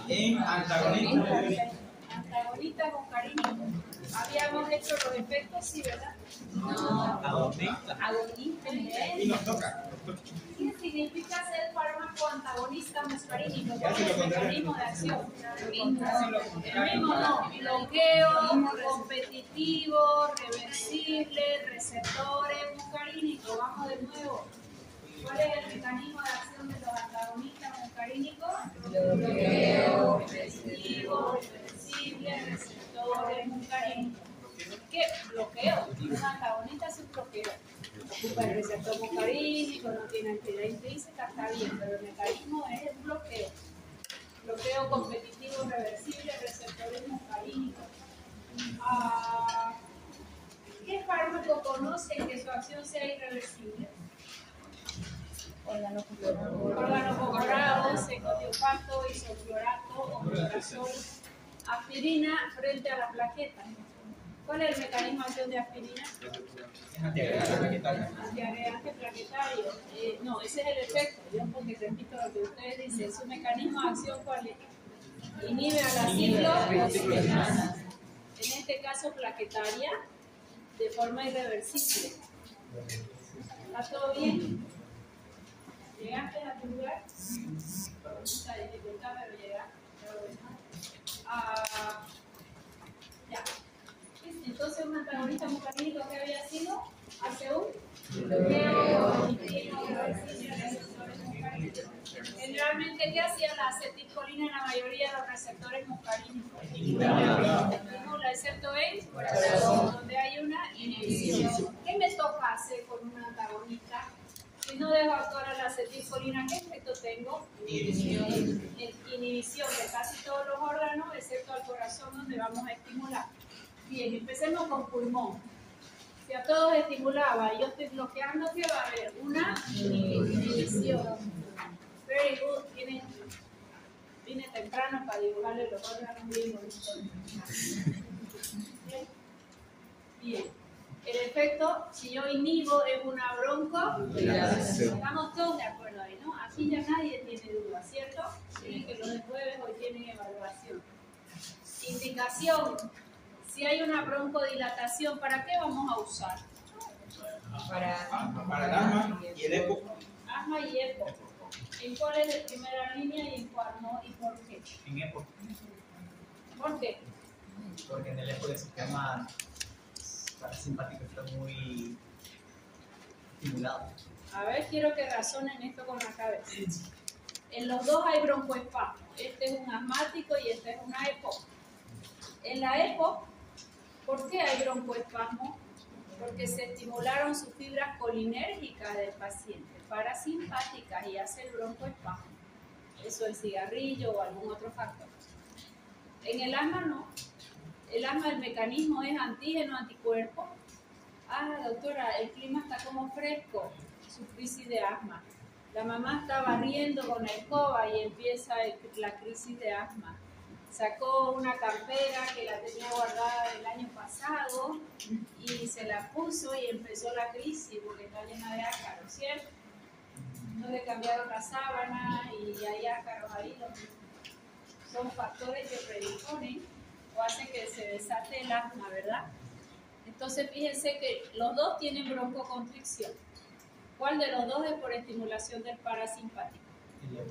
En antagonista. Antagonista con cariño. Habíamos hecho los efectos, sí, ¿verdad? No. Agonista. Y nos toca. ¿Qué significa ser fármaco antagonista muscarínico? ¿Cuál es el mecanismo de acción? El mismo no. Bloqueo, competitivo, reversible, receptores muscarínicos. Vamos de nuevo. ¿Cuál es el mecanismo de acción de los antagonistas muscarínicos? Bloqueo, competitivo, reversible, receptores muscarínicos. ¿Qué? Bloqueo. Un antagonista es un bloqueo. Ocupa el receptor muscarínico, no tiene actividad intrínseca, está bien, pero el mecanismo es el bloqueo. Bloqueo competitivo reversible, receptores muscarínicos. ¿Qué fármaco conocen que su acción sea irreversible? Órgano colorado, secotiopato, isoflorato, omeprazol, aspirina frente a la plaqueta. ¿Cuál es el mecanismo de acción de aspirina? Antiagregante plaquetario. No, ese es el efecto. Yo porque repito lo que ustedes dicen. ¿Su mecanismo de acción cuál es? Inhibe a la ciclosporinasa. En este caso plaquetaria, de forma irreversible. ¿Está todo bien? ¿Llegaste a tu lugar? Mucha dificultad, pero llegaste. Ya. Entonces, un antagonista muscarínico que había sido hace un bloqueo continuo reversible de receptores muscarínicos. Generalmente, ¿qué hacía la acetilcolina en la mayoría de los receptores muscarínicos? Estimula, excepto en corazón, donde hay una inhibición. ¿Qué me toca hacer con un antagonista? Si no dejo actuar a la acetilcolina, ¿qué efecto tengo? Inhibición de casi todos los órganos, excepto al corazón, donde vamos a estimular. Bien, empecemos con pulmón. Si a todos estimulaba y yo estoy bloqueando, ¿qué va a haber? Una inhibición. Very good. Vine temprano para dibujarle los órganos bien bonitos. Bien. El efecto, si yo inhibo, es una broncodilación. Estamos todos de acuerdo ahí, ¿no? Aquí ya nadie tiene duda, ¿cierto? Sí, que los de jueves hoy tienen evaluación. Indicación. Si hay una broncodilatación, ¿para qué vamos a usar? Para el asma y el EPO. Asma y EPO. ¿En cuál es de primera línea y en cuál no? ¿Y por qué? En EPO. ¿Por qué? Porque en el EPO el sistema parasimpático está muy estimulado. A ver, quiero que razonen esto con la cabeza. En los dos hay broncoespasmo. Este es un asmático y este es una EPO. En la EPO, ¿por qué hay broncoespasmo? Porque se estimularon sus fibras colinérgicas del paciente, parasimpáticas, y hace el broncoespasmo. Eso el cigarrillo o algún otro factor. En el asma no. El asma, el mecanismo es antígeno-anticuerpo. Doctora, el clima está como fresco, su crisis de asma. La mamá está barriendo con la escoba y empieza la crisis de asma. Sacó una campera que la tenía guardada el año pasado y se la puso y empezó la crisis porque está llena de ácaros, ¿cierto? No le cambiaron la sábana y hay ácaros ahí. Son factores que predisponen o hacen que se desate el asma, ¿verdad? Entonces fíjense que los dos tienen broncoconstricción. ¿Cuál de los dos es por estimulación del parasimpático?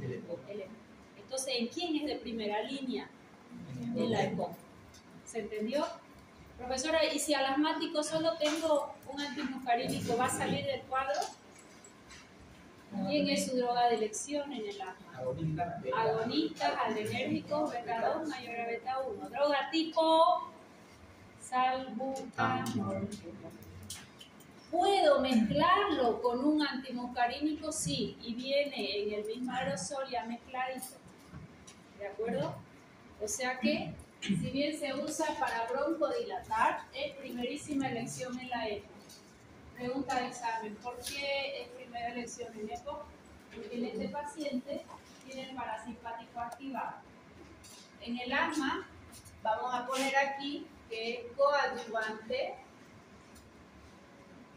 El EPO. Entonces, ¿en quién es de primera línea? En la EPO. ¿Se entendió? Profesora, ¿y si al asmático solo tengo un antimuscarínico, va a salir del cuadro? ¿Quién es su droga de elección en el asma? Agonistas, adrenérgicos, beta 2 mayor a beta 1. Droga tipo salbutamol. ¿Puedo mezclarlo con un antimuscarínico? Sí, y viene en el mismo aerosol ya mezcladito. ¿De acuerdo? O sea que, si bien se usa para broncodilatar, es primerísima elección en la EPO. Pregunta de examen, ¿por qué es primera elección en EPO? Porque en este paciente tiene el parasimpático activado. En el asma, vamos a poner aquí que es coadyuvante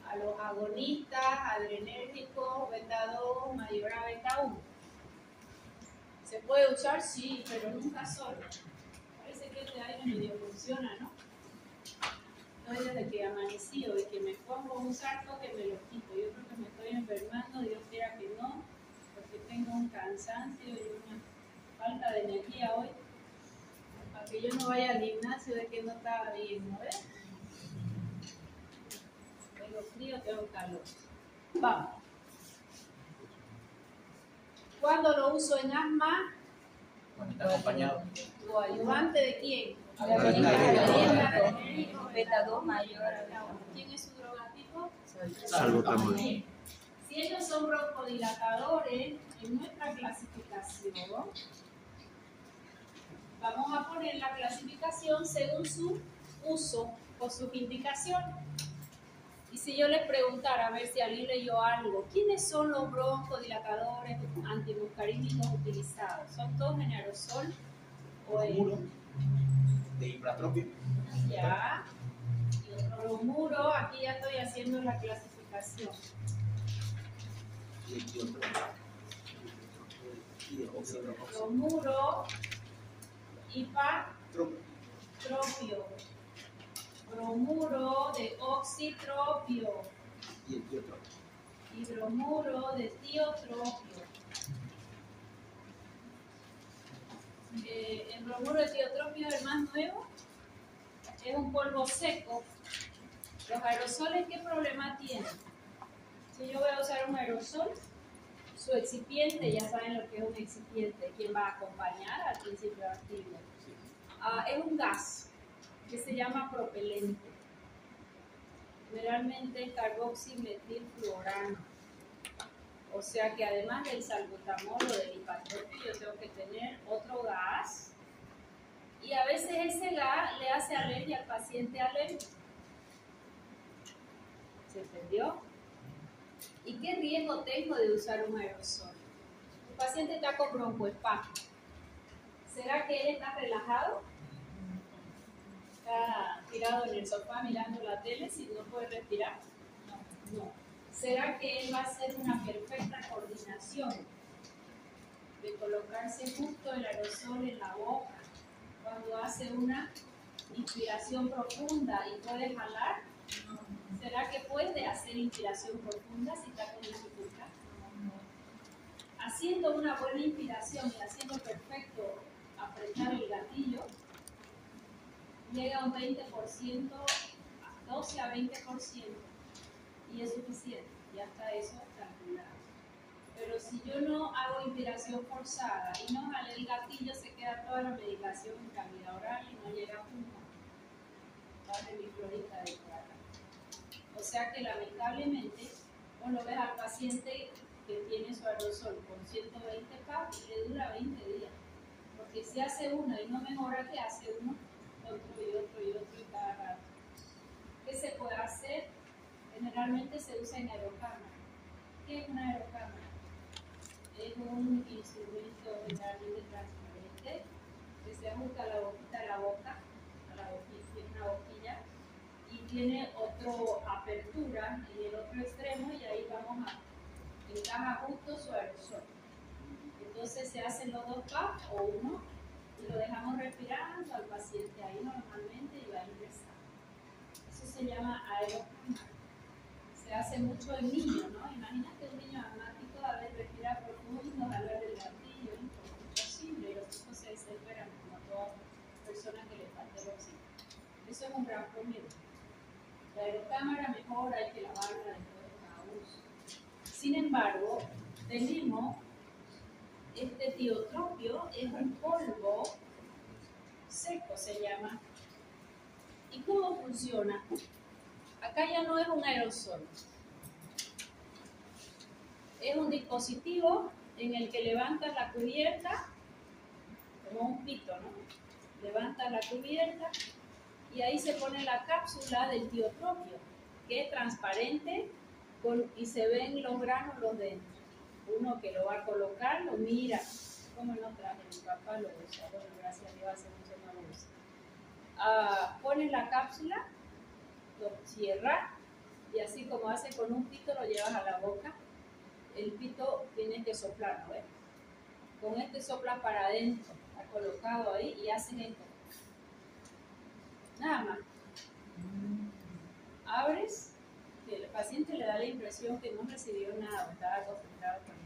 a los agonistas, adrenérgicos, beta 2 mayor a beta 1. ¿Se puede puede usar? Sí, pero nunca solo. Parece que este aire medio funciona, ¿no? Hoy desde que amanecí, hoy que me pongo un saco que me lo quito. Yo creo que me estoy enfermando, Dios quiera que no, porque tengo un cansancio y una falta de energía hoy. Para que yo no vaya al gimnasio de que no estaba bien, ¿no ves? Tengo frío, tengo calor. Vamos. ¿Cuándo lo uso en asma? Cuando está acompañado. ¿Coadyuvante de quién? Beta 2 mayor. ¿Quién es su drogapipo? Salbutamol. Si ellos son broncodilatadores, en nuestra clasificación, vamos a poner la clasificación según su uso o sus indicaciones. Y si yo les preguntara, a ver si alguien leyó algo, ¿quiénes son los broncodilatadores antimuscarínicos utilizados? ¿Son todos en aerosol o en Muro de hipratropio. ya? Bromuro, aquí ya estoy haciendo la clasificación. Y el otro. Y de óxido. Bromuro, hipatropio. Bromuro de oxitropio. Y el otro. Y bromuro de tiotropio. El bromuro de tiotropio es el más nuevo. Es un polvo seco. Los aerosoles, ¿qué problema tienen? Si yo voy a usar un aerosol, su excipiente, ya saben lo que es un excipiente, ¿quién va a acompañar al principio activo? Es un gas que se llama propelente. Generalmente es carboximetilfluorano. O sea que además del salbutamol o del hipatropio, yo tengo que tener otro gas. Y a veces ese gas le hace alergia al paciente alérgico. ¿Se entendió? ¿Y qué riesgo tengo de usar un aerosol? El paciente está con broncoespasmo. ¿Será que él está relajado? ¿Está tirado en el sofá mirando la tele si no puede respirar? No. ¿Será que él va a hacer una perfecta coordinación de colocarse justo el aerosol en la boca cuando hace una inspiración profunda y puede jalar? ¿Será que puede hacer inspiración profunda si está con dificultad? Haciendo una buena inspiración y haciendo perfecto apretar el gatillo, llega a un 20%, 12 a 20%, y es suficiente, ya está eso calculado. Pero si yo no hago inspiración forzada y no jale el gatillo, se queda toda la medicación en cavidad oral y no llega a punto. Vale mi florita de cara. O sea que lamentablemente, vos lo ves al paciente que tiene su aerosol con 120 PAP y le dura 20 días. Porque si hace uno y no mejora, ¿qué hace uno? Otro y otro y otro y cada rato. ¿Qué se puede hacer? Generalmente se usa en aerocámara. ¿Qué es una aerocámara? Es un instrumento generalmente transparente que se ajusta a la boquita de la boca, tiene una boquilla y tiene otra apertura en el otro extremo y ahí vamos a encaja justo su aerosol. Entonces se hacen los dos PAP o uno y lo dejamos respirando al paciente ahí normalmente y va a ingresar. Eso se llama aerocámara. Se hace mucho en niños, ¿no? Imagínate un niño asmático a ver respirar profundo, jalar el gatillo, es imposible, los hijos se desesperan como toda persona que le falta el oxígeno. Eso es un gran promedio. La aerocámara mejor hay que lavarla después de cada uso. Sin embargo, tenemos este tiotropio, es un polvo seco, se llama. ¿Y cómo funciona? Acá ya no es un aerosol. Es un dispositivo en el que levantas la cubierta, como un pito, ¿no? Levantas la cubierta y ahí se pone la cápsula del tiotropio, que es transparente y se ven los gránulos dentro. Uno que lo va a colocar, lo mira. ¿Cómo no traje? Mi papá lo usa. Bueno, gracias a Dios hace mucho no lo usa. Pones la cápsula, lo cierras y así como hace con un pito lo llevas a la boca. El pito tienes que soplar, ¿no ves? Con este sopla para adentro, está colocado ahí y hacen esto. Nada más. Abres, que el paciente le da la impresión que no recibió nada, o estaba acostumbrado con eso.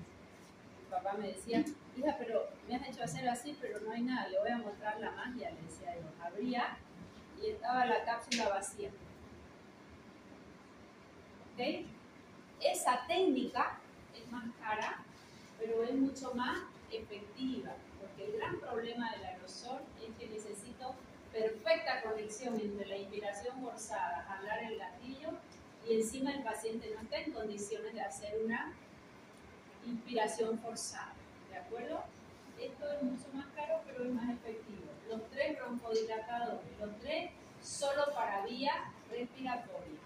Mi papá me decía, hija, pero me has hecho hacer así, pero no hay nada, le voy a mostrar la magia, le decía yo. Abría y estaba la cápsula vacía. ¿Ok? Esa técnica es más cara, pero es mucho más efectiva, porque el gran problema del aerosol es que necesito perfecta conexión entre la inspiración forzada, jalar el gatillo, y encima el paciente no está en condiciones de hacer una inspiración forzada, ¿de acuerdo? Esto es mucho más caro, pero es más efectivo. Los 3 broncodilatadores, los 3 solo para vía respiratoria.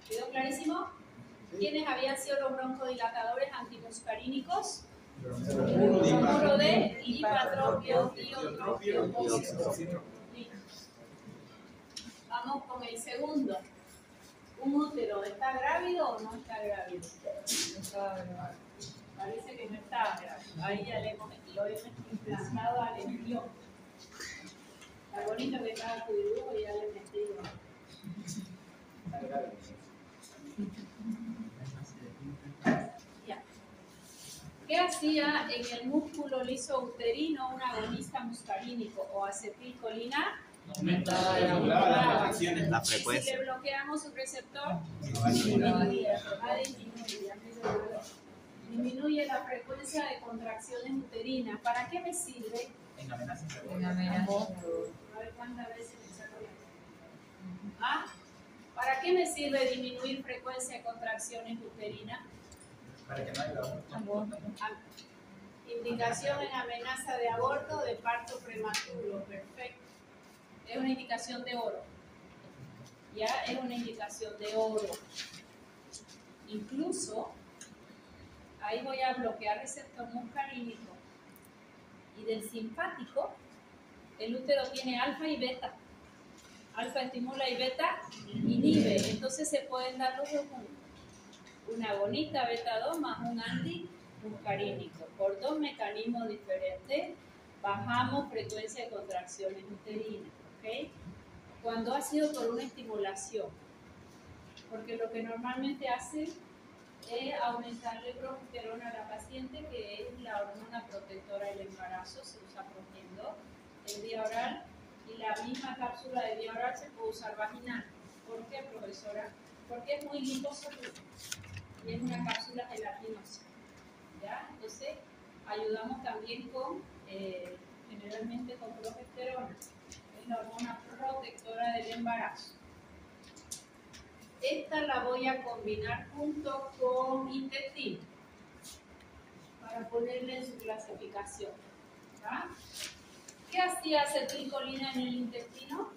¿Quedó clarísimo? ¿Quiénes habían sido los broncodilatadores antimuscarínicos? Bromuro de hipatropio, iotropio, oxitropio. Vamos con el segundo. ¿Un útero está grávido o no está grávido? Parece que no está grávido. Ahí ya lo hemos implantado al embrión. Está bonito que estaba tu dibujo y ya le he metido. Ya. ¿Qué hacía en el músculo liso uterino un agonista muscarínico o acetilcolina? Aumentaba las contracciones. La Y si frecuencia. le bloqueamos un receptor, disminuye, disminuye la frecuencia de contracciones uterinas. ¿Para qué me sirve? En amenazas. A ver cuántas veces me saco la... ¿Ah? ¿Para qué me sirve disminuir frecuencia de contracciones uterinas? Para que no haya aborto. Indicación en amenaza de aborto o de parto prematuro. Perfecto. Es una indicación de oro. Ya es una indicación de oro. Incluso, ahí voy a bloquear receptor muscarínico. Y del simpático, el útero tiene alfa y beta. Alfa estimula y beta inhibe. Entonces se pueden dar los dos juntos. Un agonista beta 2 más un antimuscarínico. Por 2 mecanismos diferentes bajamos frecuencia de contracciones uterinas. ¿Okay? Cuando ha sido por una estimulación. Porque lo que normalmente hace es aumentarle progesterona a la paciente, que es la hormona protectora del embarazo, se usa Progendo en vía oral, y la misma cápsula de vía oral se puede usar vaginal. ¿Por qué, profesora? Porque es muy liposoluble y es una cápsula gelatinosa. ¿Ya? Entonces, ayudamos también con, generalmente con progesterona, es la hormona protectora del embarazo. Esta la voy a combinar junto con intestino para ponerle en su clasificación. ¿Ya? ¿Qué hacía acetilcolina en el intestino?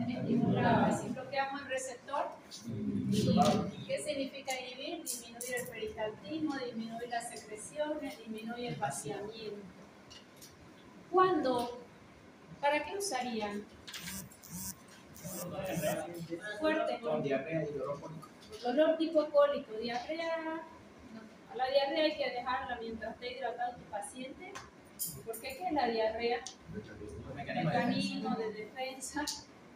Estimulaba. Si bloqueamos el receptor, ¿qué significa inhibir? Disminuir el peristaltismo, disminuir las secreciones, disminuir el vaciamiento. ¿Cuándo? ¿Para qué usarían? Fuerte. Con diarrea y dolor cólico. Dolor tipo cólico, diarrea. No. A la diarrea hay que dejarla mientras esté hidratado tu paciente. ¿Por qué? ¿Qué es la diarrea? Mecanismo de defensa,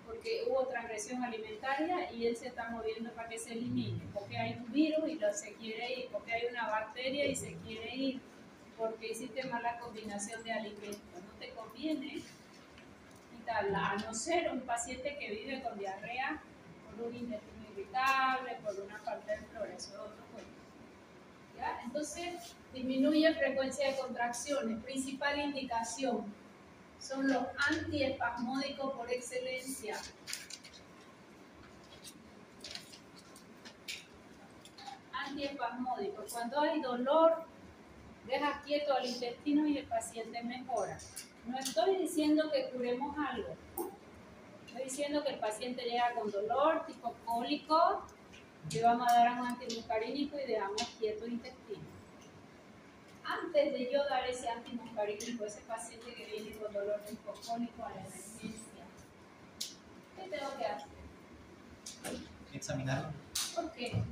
porque hubo transgresión alimentaria y él se está moviendo para que se elimine, porque hay un virus y se quiere ir, porque hay una bacteria y se quiere ir, porque hiciste mala combinación de alimentos. No te conviene quitarla, a no ser un paciente que vive con diarrea por un intestino irritable, por una falta de flora, eso es otro cuento. ¿Ya? Entonces, disminuye frecuencia de contracciones. Principal indicación son los antiespasmódicos por excelencia. Antiespasmódicos. Cuando hay dolor, dejas quieto al intestino y el paciente mejora. No estoy diciendo que curemos algo. Estoy diciendo que el paciente llega con dolor tipo cólico, le vamos a dar un antimuscarínico y dejamos quieto el intestino. Antes de yo dar ese antimuscarínico a ese paciente que viene con dolor tipo cólico a la emergencia, ¿qué tengo que hacer? Examinarlo ¿Por qué?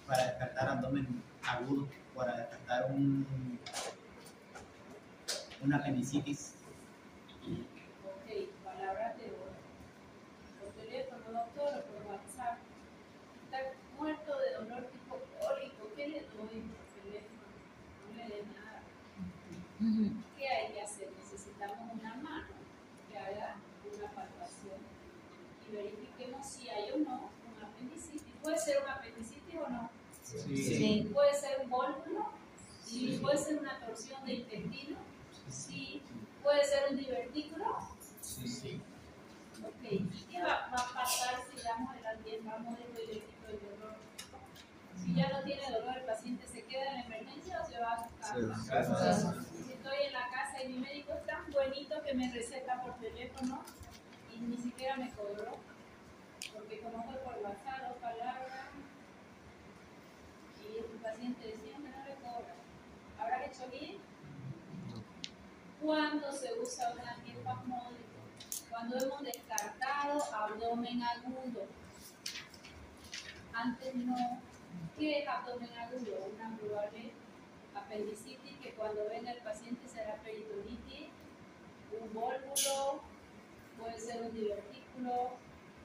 para descartar abdomen agudo, para descartar un Una apendicitis. Ok, palabras de oro. Por teléfono, doctor, o por WhatsApp. Está muerto de dolor tipo cólico. ¿Qué le doy por teléfono? No le dé nada. ¿Qué hay que hacer? Necesitamos una mano que haga una palpación y verifiquemos si hay o no un apendicitis. ¿Puede ser un apendicitis o no? Sí. ¿Puede ser un vólvulo? Sí. ¿Puede ser una torsión de intestino? Sí. ¿Puede ser un divertículo? Sí. Ok. ¿Y qué va a pasar si damos el antiespasmódico y le quito el dolor? Si ya no tiene dolor, el paciente se queda en la emergencia o se va a su casa. Si estoy en la casa y mi médico es tan buenito que me receta por teléfono y ni siquiera me cobró, porque como fue por WhatsApp, 2 palabras, y el paciente decía que no le cobra. ¿Habrá hecho bien? ¿Cuándo se usa un antiespasmódico? Cuando hemos descartado abdomen agudo. Antes no. ¿Qué es abdomen agudo? Una probable apendicitis que cuando venga el paciente será peritonitis, un vólvulo, puede ser un divertículo,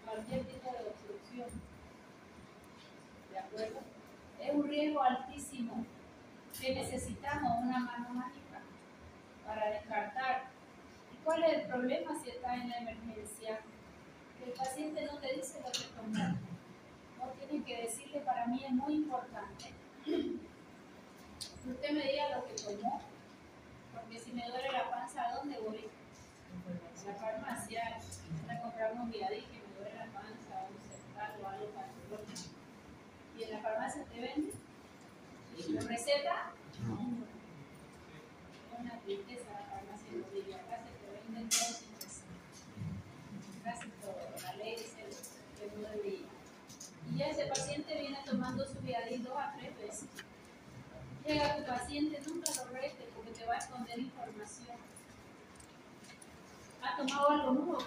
cualquier tipo de obstrucción. ¿De acuerdo? Es un riesgo altísimo que necesitamos una mano mágica para descartar. ¿Y cuál es el problema si está en la emergencia? Que el paciente no te dice lo que tomó. No tiene que decirle, para mí es muy importante que usted me diga lo que tomó, porque si me duele la panza, ¿a dónde voy? A la farmacia, a comprar un Viadil que me duele la panza, un Central o algo para el dolor. ¿Y en la farmacia te venden? ¿Lo receta? No. Es una tristeza la farmacia en Bolivia. Acá se te venden todo sin receta. Casi todo. La ley dice que no debería. Y ya ese paciente viene tomando su Viadil 2 a 3 veces. Llega tu paciente, nunca lo rete porque te va a esconder información. ¿Ha tomado algo nuevo?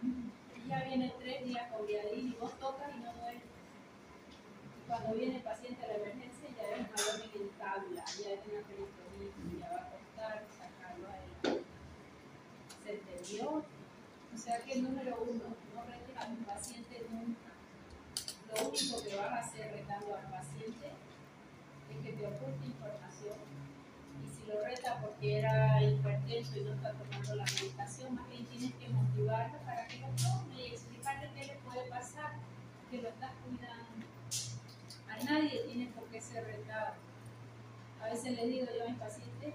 Y ya viene 3 días con Viadil y vos tocas y no duele. Cuando viene el paciente a la emergencia ya es un abdomen en tabla, ya es una peritonitis, ya va a costar sacarlo adelante. ¿Se entendió? O sea que número 1, no retes a un paciente nunca. Lo único que vas a hacer retando al paciente es que te oculte información. Y si lo reta porque era hipertenso y no está tomando la medicación, más bien tienes que motivarlo para que lo tome y explicarle qué le puede pasar, que lo estás cuidando. A nadie tiene por qué ser retado. A veces le digo yo a mis pacientes,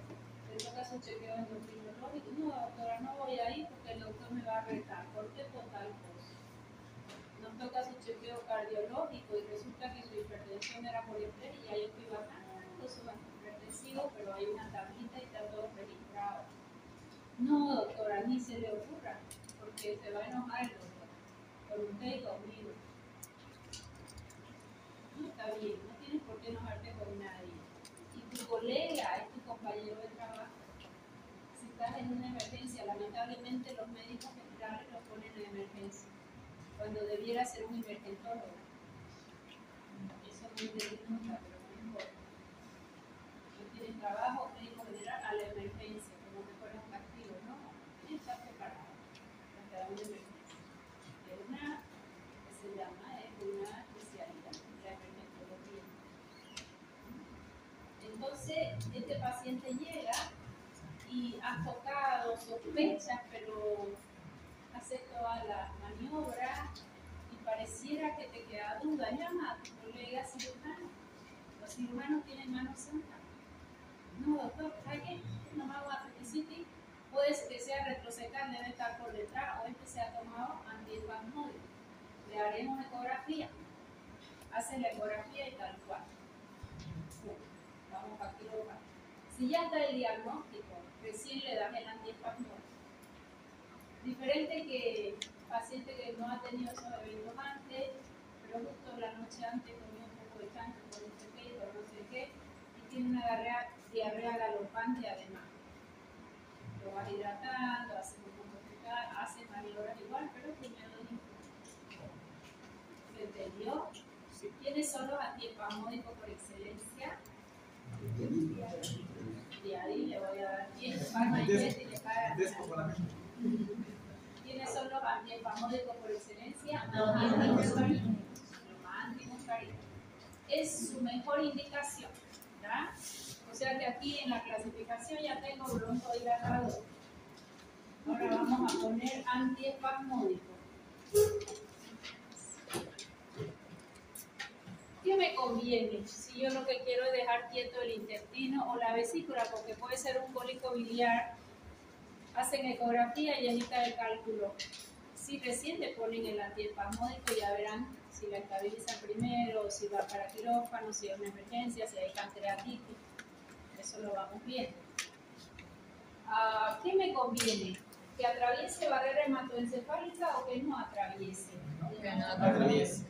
le toca su chequeo endocrinológico. No, doctora, no voy a ir porque el doctor me va a retar. ¿Por qué por tal cosa? Nos toca su chequeo cardiológico y resulta que su hipertensión era por estrés y ya yo estoy bajando su antihipertensivo, pero hay una tablita y está todo registrado. No, doctora, ni se le ocurra, porque se va a enojar el doctor con usted y conmigo. No está bien, no tienes por qué enojarte con nadie. Y tu colega es tu compañero de trabajo. Si estás en una emergencia, lamentablemente los médicos generales los ponen en emergencia, cuando debiera ser un emergentólogo. Eso no interesa nunca, pero no importa. No tienes trabajo, médico general a la emergencia, como que fuera un castigo. No, tienes que estar preparado para una emergencia. Es una que se llama, es una especialidad, la emergentología. Entonces, este paciente llega y has tocado, sospechas, pero haces toda la maniobra y pareciera que te queda duda. Llama a tu colega cirujano. Los cirujanos tienen mano santa. No, doctor, ¿sabe qué? No me hago apendicitis. Puede que sea retrocecal, debe estar por detrás, o este se ha tomado antiespasmódico. Le haremos ecografía. Hace la ecografía y tal cual. Vamos a quirófano. Si ya está el diagnóstico, recién le das el antiespasmódico. Diferente que paciente que no ha tenido esos eventos antes, pero justo la noche antes comió un poco de chancho con no sé qué, por no sé qué, y tiene una diarrea galopante además. Lo vas hidratando, hace un poco de hace maniobras igual, pero primero ¿se entendió? ¿Quiénes son los antiespasmódicos por excelencia? Y ahí le voy a dar 10 palmas y 10 y le cae. ¿Quiénes son los antiespasmódicos por excelencia? Los antimuscarínicos. Los antimuscarínicos. Es su mejor indicación, ¿ya? O sea que aquí en la clasificación ya tengo broncodilatador. Ahora vamos a poner antiespasmódico. ¿Qué me conviene si yo lo que quiero es dejar quieto el intestino o la vesícula? Porque puede ser un cólico biliar. Hacen ecografía y llenita de cálculo. Si recién le ponen el antiespasmódico, ya verán si la estabilizan primero, si va para quirófano, si es una emergencia, si hay pancreatitis. Eso lo vamos viendo. ¿Qué me conviene? ¿Que atraviese barrera hematoencefálica o que no atraviese? Que no atraviese.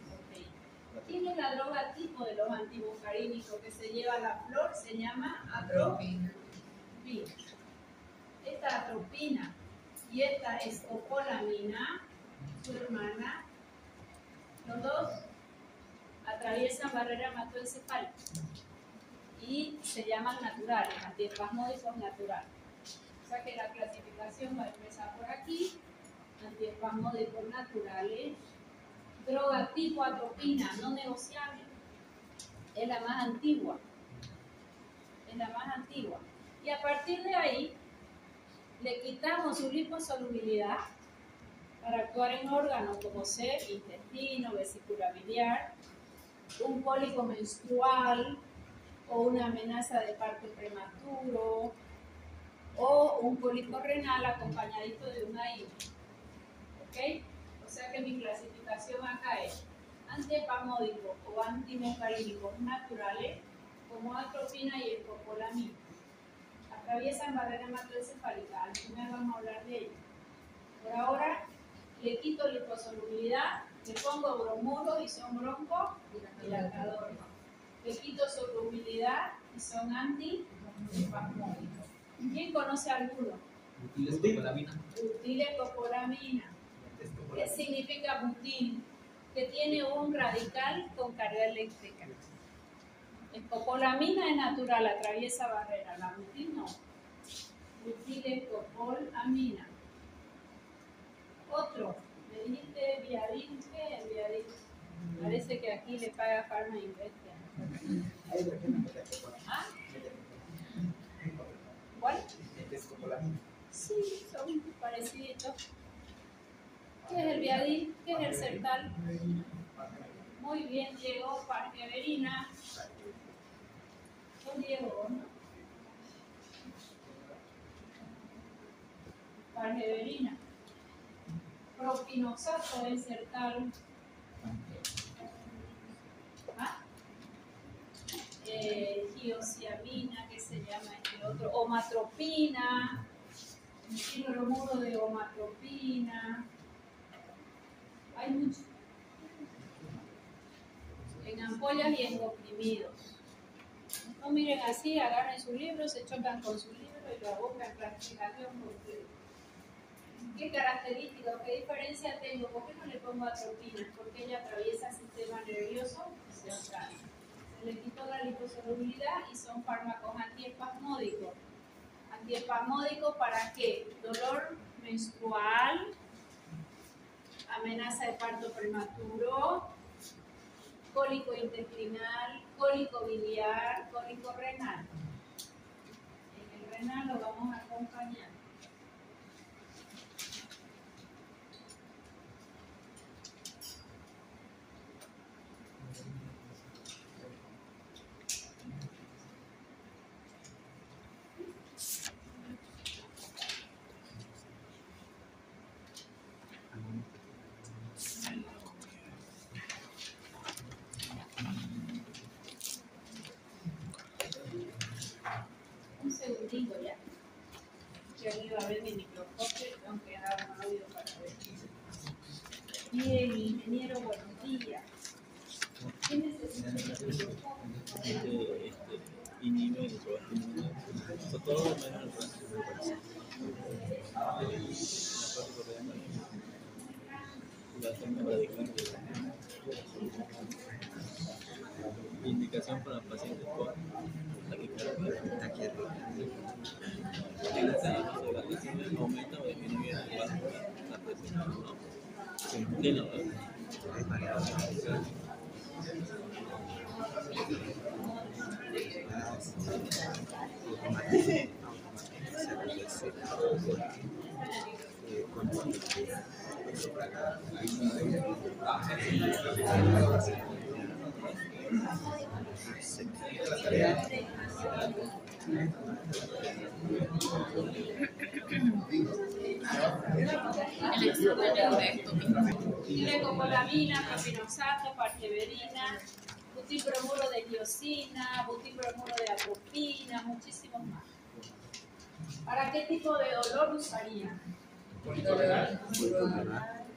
¿Quién es la droga tipo de los antimuscarínicos que se lleva la flor? Se llama atropina. Esta atropina y esta escopolamina, su hermana, los dos atraviesan barrera hematoencefálica y se llaman naturales, antiespasmódicos naturales. O sea que la clasificación va a empezar por aquí, antiespasmódicos naturales, droga tipo atropina, no negociable, es la más antigua, y a partir de ahí le quitamos su liposolubilidad para actuar en órganos como ser intestino, vesícula biliar, un cólico menstrual o una amenaza de parto prematuro o un cólico renal acompañadito de una hija. ¿Ok? O sea que mi clasificación acá es antiespasmódicos o antimuscarínicos naturales como atropina y escopolamina. Atraviesan barrera hematoencefálica, al final vamos a hablar de ello. Por ahora le quito liposolubilidad, le pongo bromuro y son broncodilatadores. Le quito solubilidad y son antiespasmódicos. ¿Quién conoce alguno? Butilescopolamina. ¿Qué significa butil? Que tiene un radical con carga eléctrica. Escopolamina es natural, atraviesa barrera, la butil no. Butilescopolamina. Otro, me dijiste Viadil, ¿qué es Viadil? Parece que aquí le paga Pharma Investia. ¿Ah? ¿Cuál? Sí, son parecidos. ¿Qué es el Viadil? ¿Qué es el Sertal? Muy bien, Diego. Pargeverina. Son Diego, ¿no? Pargeverina. Propinoxato es Sertal. ¿Ah? Giosiamina, que se llama este otro, omatropina, bromuro de omatropina, hay mucho, en ampollas y en comprimidos. No miren así, agarren su libro, se chocan con su libro y lo abocan en clasificación completa. ¿Qué características, qué diferencia tengo? ¿Por qué no le pongo atropina? Porque ella atraviesa el sistema nervioso central. Se le quitó la liposolubilidad y son fármacos antiespasmódicos. ¿Antiespasmódicos para qué? Dolor menstrual, amenaza de parto prematuro, cólico intestinal, cólico biliar, cólico renal. En el renal lo vamos a acompañar. Un segundito ya. Yo iba a ver mi microscopio y tengo que dar un audio para ver. Bien, ingeniero, buenos días. ¿Qué necesita? Inhibe el trabajo inmune, todo menos el transfer. La forma radical. Indicación para pacientes con taquicardia. presión aumenta o disminuye la presión, ¿no? Sí. Tiene, ¿verdad? El examen de esto mismo. Dilecopolamina, propinoxato, parteverina, butilbromuro de diosina, butilbromuro de atropina, muchísimos más. ¿Para qué tipo de dolor usaría?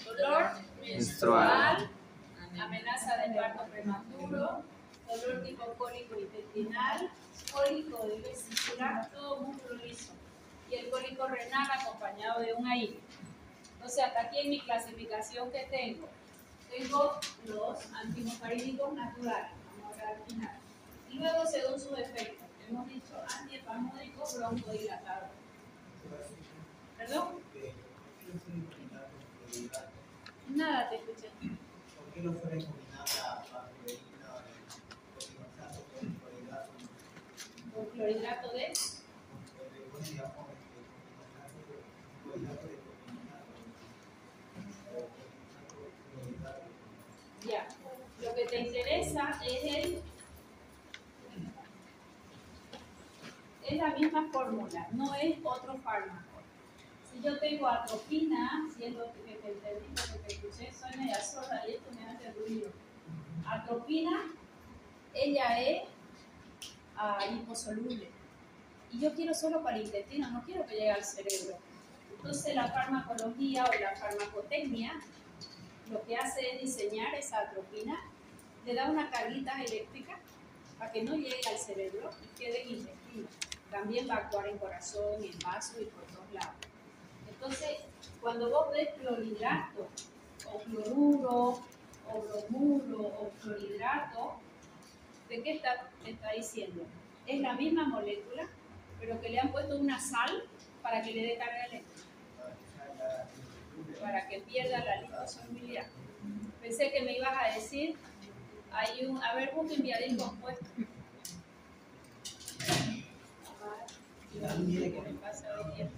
Dolor menstrual, amenaza de parto prematuro, dolor tipo cólico intestinal, cólico de vesícula, todo músculo liso. Y el cólico renal acompañado de un AINE. Entonces, hasta aquí en mi clasificación que tengo los antimuscarínicos naturales, vamos a ver al final. Y luego, según sus efectos, hemos dicho antiespasmódico, broncodilatador. ¿Perdón? Nada, te escuché. ¿Por qué no fue recomendada la parteverina con clorhidrato? Con clorhidrato de ya. Lo que te interesa es la misma fórmula, no es otro fármaco. Si yo tengo atropina, si es lo que te entendí, lo que te escuché, suena ya sorda y esto me hace ruido. Atropina, ella es liposoluble. Y yo quiero solo para el intestino, no quiero que llegue al cerebro. Entonces la farmacología o la farmacotecnia lo que hace es diseñar esa atropina, le da una carguita eléctrica para que no llegue al cerebro y quede en el intestino. También va a actuar en corazón, en vaso y por todos lados. Entonces, cuando vos ves clorhidrato, o cloruro, o bromuro, o clorhidrato, ¿de qué está diciendo? Es la misma molécula, pero que le han puesto una sal para que le dé carga eléctrica, para que pierda la liposolubilidad. Pensé que me ibas a decir, a ver, busca enviadín compuesto. ¿Qué me pasa hoy día?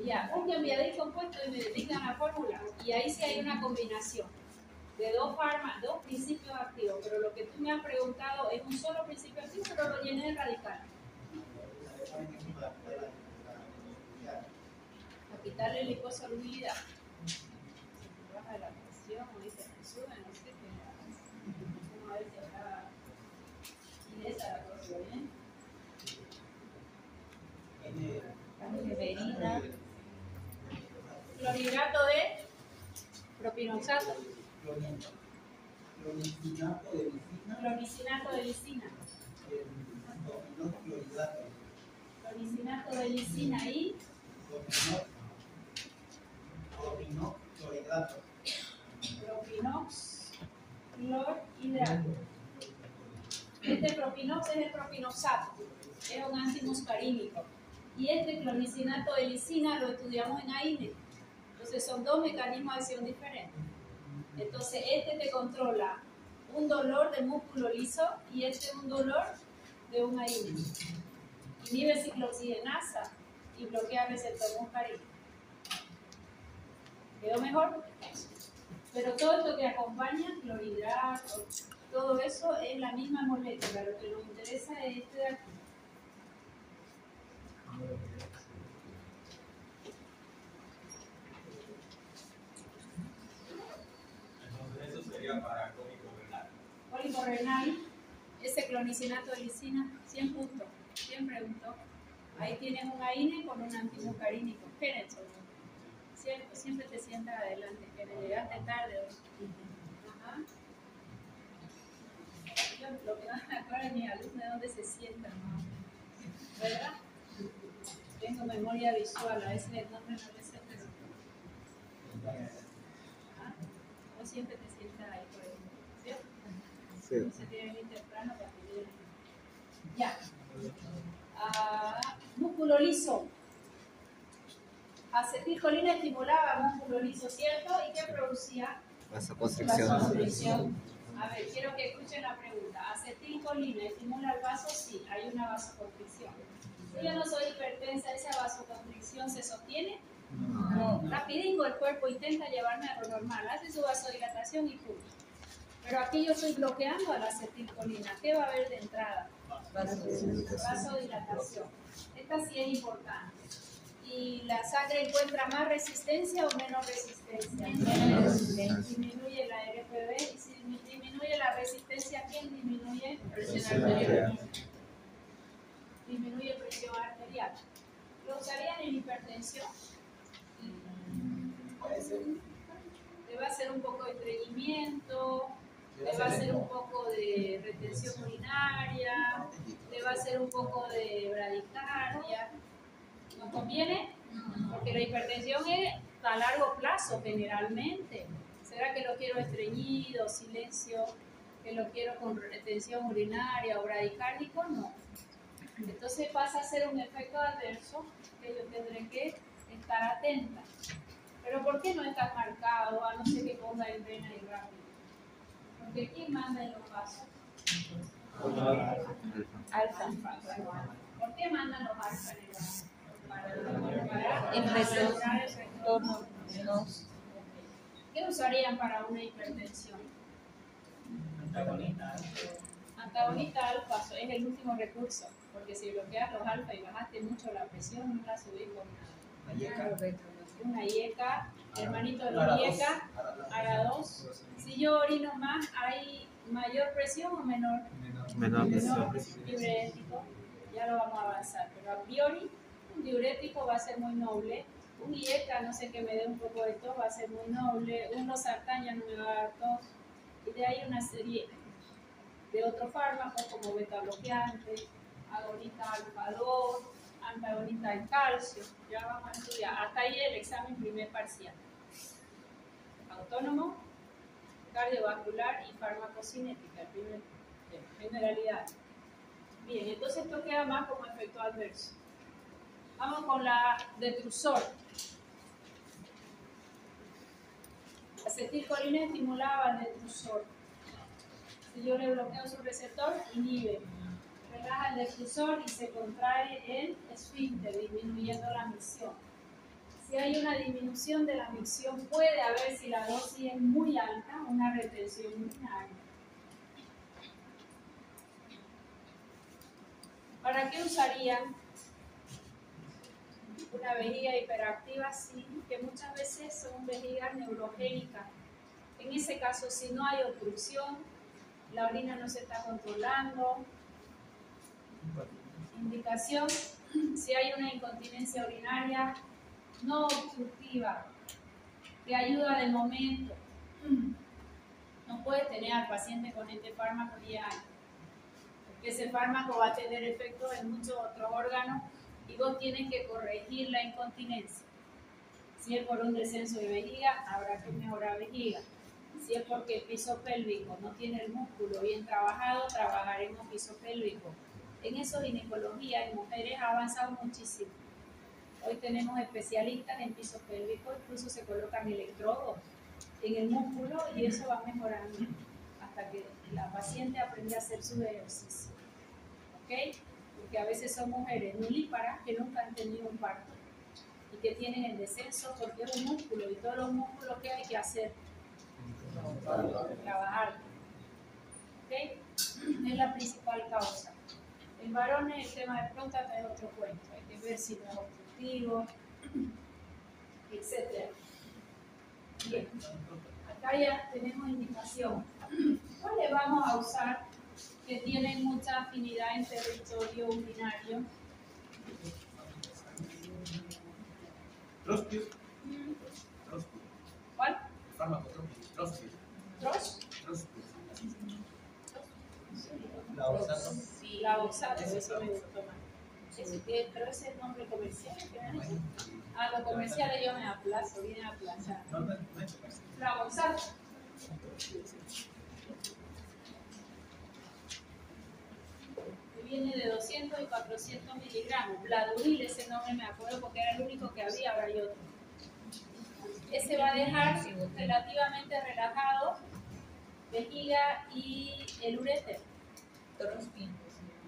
Ya, busca enviadín compuesto y me dedican la fórmula. Y ahí sí hay una combinación de dos principios activos, pero lo que tú me has preguntado es un solo principio activo, pero lo llené de radical. A quitarle liposolubilidad. Se baja la presión, o dice me sube, no sé qué. Vamos a ver si acá. Y esa la cosa bien. Parteverina. Clorhidrato de propinoxato. Cloricinato de lisina. Cloricinato de lisina y propinox clorhidrato. Este propinox es el propinoxato, es un antimuscarínico. Y este cloricinato de lisina lo estudiamos en AINE. Entonces son dos mecanismos de acción diferentes. Entonces este te controla un dolor de músculo liso y este un dolor de un AINE. Inhibe ciclooxigenasa y bloquea receptor muscarínico. ¿Quedó mejor? Pero todo esto que acompaña, clorhidrato, todo eso es la misma molécula. Lo que nos interesa es este de aquí. Entonces eso sería para cólico renal. Cólico renal, ese cloricinato de lisina, 100 puntos, 100 preguntó. Ahí tienes un AINE con un antimuscarínico. Kenneth, siempre te sientas adelante, que llegaste tarde hoy. Ajá. Yo lo que no me acuerdo es mi alumno de dónde se sientan, ¿no? ¿Verdad? Tengo memoria visual, a veces el nombre no le sé. ¿Ah? O siempre te sientas ahí por ahí, ¿cierto? Sí. No se tiene que ir temprano para que llegue. Ya. Músculo liso. Acetilcolina estimulaba músculo liso, ¿cierto? ¿Y qué producía? Vasoconstricción. Vasoconstricción. A ver, quiero que escuchen la pregunta. ¿Acetilcolina estimula el vaso? Sí, hay una vasoconstricción. Si yo no soy hipertensa, ¿esa vasoconstricción se sostiene? No. Rapidingo el cuerpo intenta llevarme a lo normal, hace su vasodilatación y punto. Pero aquí yo estoy bloqueando a la acetilcolina. ¿Qué va a haber de entrada? Vasodilatación. Esta sí es importante. ¿Y la sangre encuentra más resistencia o menos resistencia? Menos resistencia. Disminuye la RPV y si disminuye la resistencia, ¿quién disminuye? Presión arterial. Disminuye presión arterial. ¿Lo usarían en hipertensión? Le va a hacer un poco de estreñimiento, le va a hacer un poco de retención urinaria, le va a hacer un poco de bradicardia. ¿Nos conviene? Porque la hipertensión es a largo plazo generalmente. ¿Será que lo quiero estreñido, silencio, que lo quiero con retención urinaria o bradicárdico? No. Entonces pasa a ser un efecto adverso que yo tendré que estar atenta. Pero ¿por qué no está marcado? A no ser que ponga en vena y rápido. Porque ¿quién manda en los vasos? Alfa. ¿Por qué mandan los alfa en el vaso? Para mejorar el retorno. ¿Qué usarían para una hipertensión? Antagonista alfa es el último recurso, porque si bloqueas los alfa y bajaste mucho la presión, no la subís con nada. Una IECA, hermanito de los IECA, ARA 2. Si yo orino más, ¿hay mayor presión o menor? Menor presión. Diurético, ya lo vamos a avanzar, pero a priori un diurético va a ser muy noble. Un IECA, no sé, que me dé un poco de tos, va a ser muy noble. Un losartán ya no me va a dar tos. Y de ahí una serie de otros fármacos como beta bloqueante, agonista alfa 2, antagonista del calcio. Ya vamos a estudiar. Hasta ahí el examen primer parcial. Autónomo, cardiovascular y farmacocinética, generalidad. Bien, entonces esto queda más como efecto adverso. Vamos con la detrusor. Acetilcolina estimulaba al detrusor. Si yo le bloqueo su receptor, inhibe. Relaja el detrusor y se contrae el esfínter, disminuyendo la micción. Si hay una disminución de la micción, puede haber, si la dosis es muy alta, una retención urinaria. ¿Para qué usarían una vejiga hiperactiva? Sí, que muchas veces son vejigas neurogénicas. En ese caso, si no hay obstrucción, la orina no se está controlando. Indicación, si hay una incontinencia urinaria no obstructiva, que ayuda de momento. No puedes tener al paciente con este fármaco 10 años, porque ese fármaco va a tener efectos en muchos otros órganos y vos tienes que corregir la incontinencia. Si es por un descenso de vejiga, habrá que mejorar vejiga. Si es porque el piso pélvico no tiene el músculo bien trabajado, trabajaremos piso pélvico. En eso ginecología en mujeres ha avanzado muchísimo. Hoy tenemos especialistas en piso pélvico, incluso se colocan electrodos en el músculo y eso va mejorando hasta que la paciente aprenda a hacer su ejercicio. ¿Ok? Porque a veces son mujeres nulíparas que nunca han tenido un parto y que tienen el descenso porque es un músculo y todos los músculos que hay que hacer. Trabajar. ¿Ok? Es la principal causa. En varones el tema de próstata es otro cuento. Hay que ver si no es obstructivo, etc. Bien. Acá ya tenemos indicación. ¿Cuáles vamos a usar que tienen mucha afinidad en territorio urinario? Trospius. ¿Cuál? El fármaco Trospius. ¿Tros? Trospius. La oxato. Sí, la oxato, eso me gustó más. Pero ese es el nombre comercial que me han hecho. A los comerciales yo me aplazo, viene a aplazar. La oxato. Viene de 200 y 400 miligramos. Bladuril, ese nombre me acuerdo porque era el único que había, ahora hay otro. se va a dejar relativamente relajado vejiga y el uréter.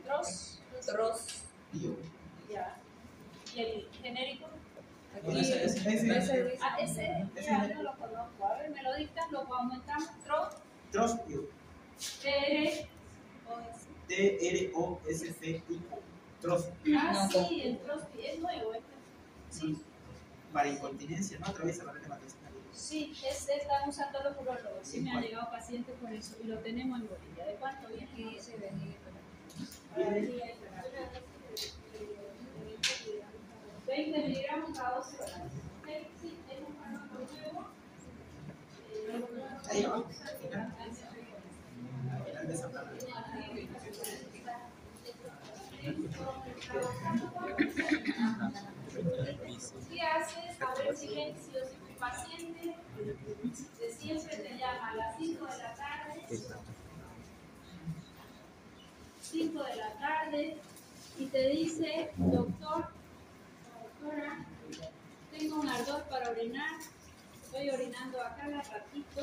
Tros. Ya. ¿Y el genérico? Con ese. Ah, ese ya no lo conozco. A ver, me lo dictan, lo aumentamos. Trospio. T-R-O-S-P-I-O. Trospio. Ah, sí, el trospio. Es nuevo este. Sí. Para incontinencia, no atraviesa la red hematoencefálica. Sí, están usando los urólogos. Sí, me han llegado pacientes por eso. Y lo tenemos en Bolivia. ¿De cuánto viene? Para vejiga y para 20 miligramos cada 12 horas. ¿Ok? Sí, es un fármaco nuevo. Ahí va. Al final de esa plana. ¿Qué haces? A ver, silencio. Si tu paciente de siempre te llama a las 5 de la tarde, 5 de la tarde, y te dice, doctor, doctora, tengo un ardor para orinar, estoy orinando a cada ratito,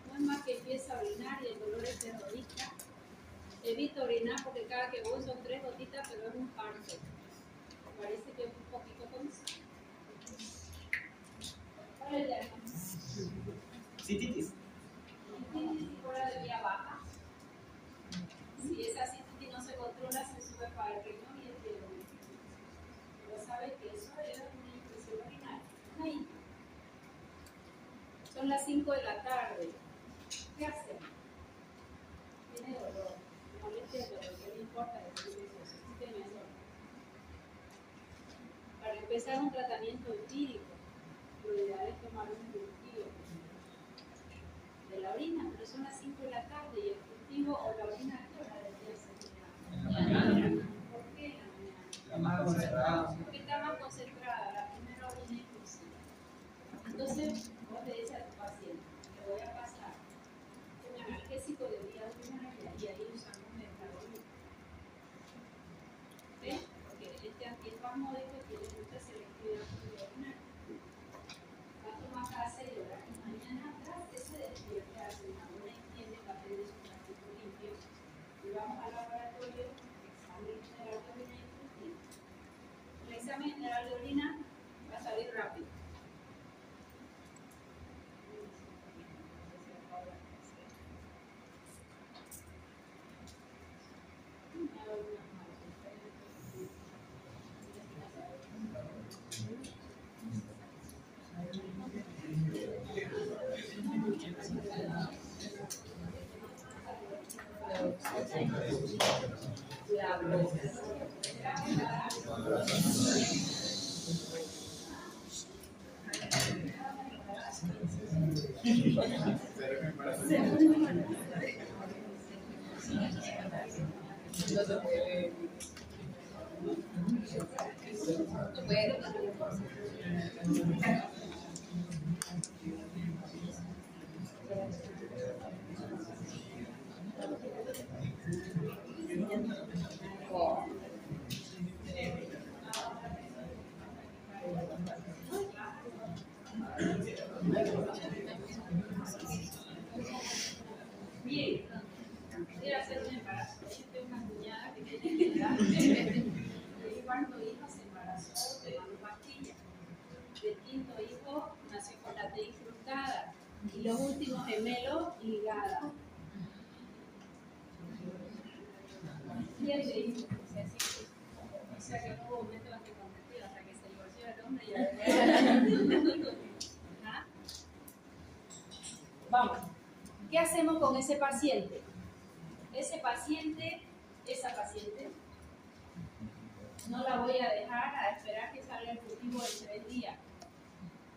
no es más que empieza a orinar y el dolor es terrorista. Evito orinar porque cada que voy son 3 gotitas, pero es un parto. Me parece que es un poquito con... ¿Cuál es el diagnóstico? Cititis. Cititis fuera de vía baja. Si esa cititis no se controla, se sube para el riñón y el riñón. Pero sabes que eso es una infección urinaria. Ahí. Son las 5 de la tarde. ¿Qué hacemos? Tiene dolor. Molestia de dolor. ¿Qué le importa? Tiene dolor. Para empezar un tratamiento empírico, lo ideal es tomar un cultivo de la orina, pero son las 5 de la tarde y el cultivo o la orina a qué hora debería ser. ¿Por qué la mañana? Porque está más concentrada, la primera orina inclusiva. Entonces, vos le dices a tu paciente, le voy a pasar un analgésico de vía urinaria y ahí usamos metadona. ¿Ves? Porque este antiespasmódico tiene mucha selectividad urinaria. Va a tomar cada 6 horas y mañana atrás se despierta, hace una buena higiene, papel de su tracto limpio y vamos al laboratorio, examen general de orina y cultivo. El examen general de orina va a salir rápido. Bien, quiero hacer un embarazo. Yo tengo una cuñada que tiene que edad. El cuarto hijo se embarazó tomando pastillas. El quinto hijo nació con la T incrustada. Y los últimos gemelos ligados. 7 hijos. O sea que no hubo método anticonceptivo hasta que se divorció el hombre y ya. ¿Ah? Vamos. ¿Qué hacemos con ese paciente? Esa paciente, no la voy a dejar a esperar que salga el cultivo de 3 días.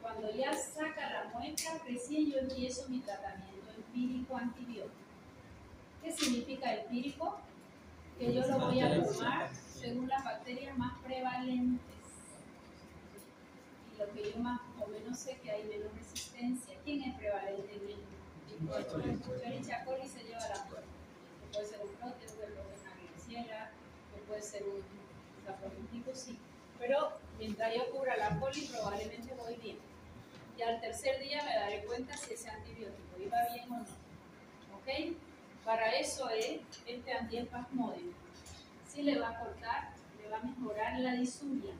Cuando ya saca la muestra, recién yo empiezo mi tratamiento empírico antibiótico. ¿Qué significa empírico? Que yo lo voy a tomar según las bacterias más prevalentes. Y lo que yo más o menos sé que hay menos resistencia. ¿Quién es prevalente en él? Escherichia coli se lleva la puerta. Puede ser un próteo, puede ser una Klebsiella, puede ser un Staphylococcus, sí. Pero mientras yo cubra la coli, probablemente voy bien. Y al tercer día me daré cuenta si ese antibiótico iba bien o no. ¿Ok? Para eso es este antiespasmódico. Si le va a cortar, le va a mejorar la disuria.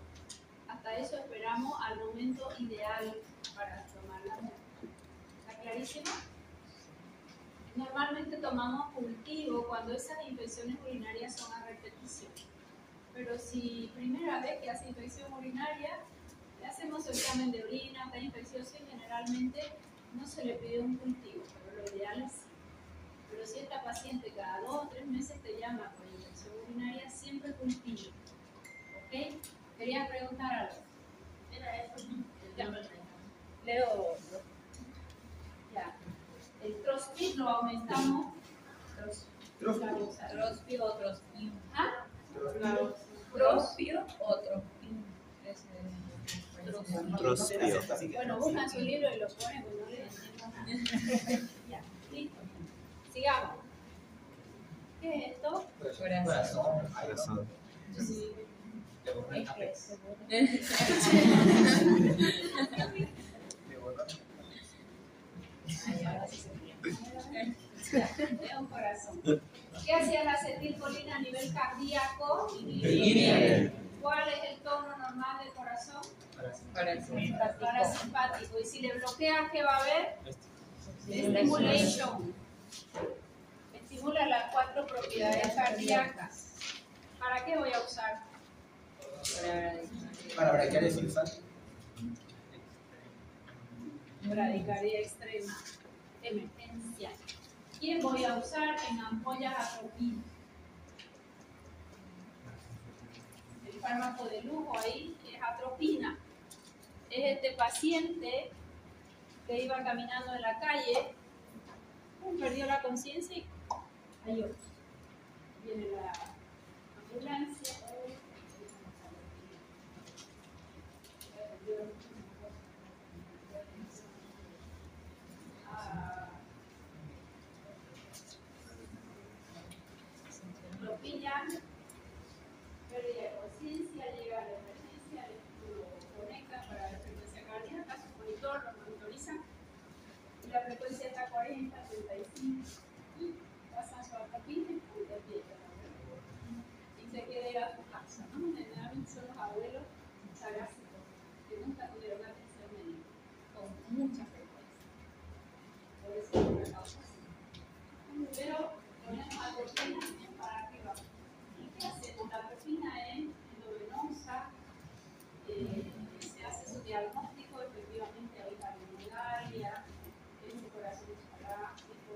Hasta eso esperamos al momento ideal para tomar la muerte. ¿Está clarísimo? Normalmente tomamos cultivo cuando esas infecciones urinarias son a repetición. Pero si primera vez que hace infección urinaria, le hacemos examen de orina, está infeccioso y generalmente no se le pide un cultivo, pero lo ideal es sí. Pero si esta paciente cada 2 o 3 meses te llama por infección urinaria, siempre cultivo. ¿Ok? ¿Querían preguntar algo? Era eso, ¿no? Ya. Leo. Ya. El crossfit lo aumentamos. Trospio o trospio. ¿Ah? Trospio o trospio. Trospio. Bueno, buscan su libro y lo ponen, pues no le entiendo nada. Ya, listo. Sigamos. ¿Qué es esto? Corazón. Corazón. Es un corazón. ¿Qué hacía la acetilcolina a nivel cardíaco? ¿Cuál es el tono normal del corazón? Parasimpático. Y si le bloquea, ¿qué va a haber? Stimulation. Estimula las 4 propiedades cardíacas. ¿Para qué voy a usar? Para braquial sulfat. Bradicardia extrema. Emergencia. ¿Quién voy a usar en ampollas atropina? El fármaco de lujo ahí es atropina. Es este paciente que iba caminando en la calle, perdió la conciencia y cayó. Viene la ambulancia. Lo pillan, pérdida de conciencia, llega a la emergencia, lo conectan para la frecuencia cardíaca, su monitor lo monitorizan y la frecuencia está 40, 35 y pasan su atropina y despiertan. Y se quiere ir a su casa, ¿no? Generalmente son los abuelos sagásicos que nunca tuvieron atención médica, con mucha frecuencia. Por eso es una causa así. Pero ponemos atropina para arriba. ¿Y qué hacemos? La atropina es endovenosa, se hace su diagnóstico, efectivamente hay cardiopulmonaria, es un corazón disparático,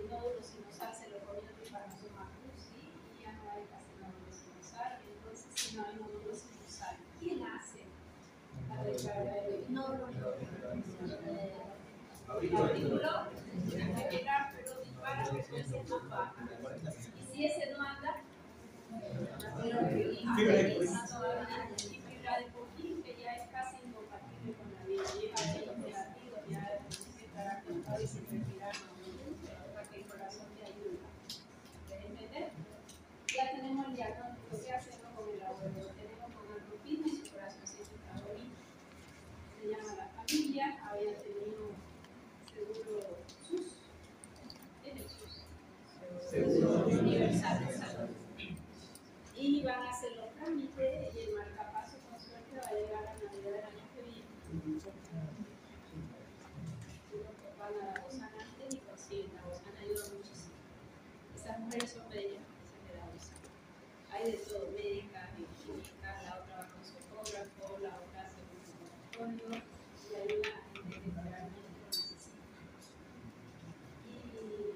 nódulo sinusal se lo comió Trypanosoma cruzi y ya no hay casi nódulo sinusal, entonces si no hay nódulo sinusal, ¿quién hace la descarga de nódulo? Aurículo, pero dispara frecuencias más bajas. Y si ese no anda, fibra de Purkinje, que ya es casi incompatible con la vida, llega a ser negativo, ya estará acostado y sin respirar, para que el corazón te ayude. ¿Puedes entender? Ya tenemos el diagnóstico, ¿qué hacemos con el abuelo? Lo tenemos con atropina y su corazoncito está bonito. Se llama la familia, había tenido seguro SUS. ¿Qué es el SUS? Seguro Universal de Salud. Y van a hacer los trámites y el marcapaso con suerte va a llegar a Navidad del año que viene. Los van a la Bozana antes y consiguen, la Bozana ayuda muchísimo. Esas mujeres son bellas, se me da Bozana. Hay de todo, médicas, químicas, la otra va con su ecógrafo, la otra hace un laboratorio y ayuda a gente que realmente lo necesita. Y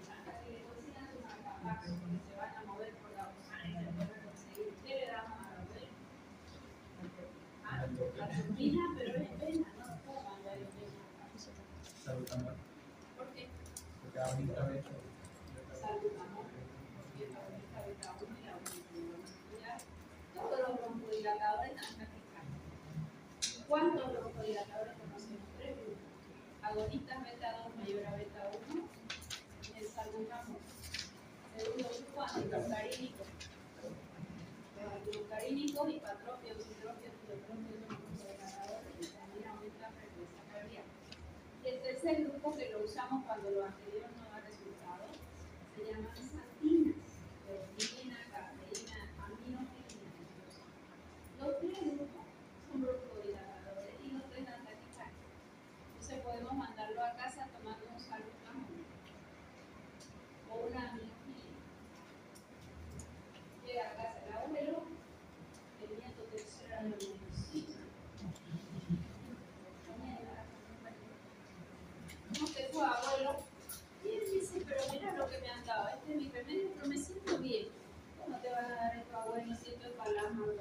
hasta que le consigan su marcapaso, porque se van a mover por la Bozana y se pueden conseguir. ¿Qué le damos a la mujer? Atropina, pero es pena, no toman ya los mismos. ¿Por qué? Porque ahorita Salud, amor. Porque la única beta 1 y la única. Todos los broncodilatadores están practicando. ¿Cuántos broncodilatadores conocemos? 3 grupos. Agonistas beta 2 mayor a beta 1. El salbutamol. Segundo grupo, antimuscarínicos. Los antimuscarínicos, hipatropios, citropios, tiotropios son broncodilatadores y también aumenta la frecuencia Ese grupo que lo usamos cuando lo anterior no da resultados se llaman santinas, proteína, cafeína, aminogeninas. Los tres grupos son broncodilatadores y los tres dan taquicardia. Entonces podemos mandarlo a casa tomando un salbutamol o una aminogenia. Llega a casa el abuelo, el nieto tercer año de medicina. No, que fue abuelo. Y él dice, pero mira lo que me han dado, este es mi remedio, pero me siento bien. ¿Cómo te van a dar esto, abuelo? Siento el palasma. Y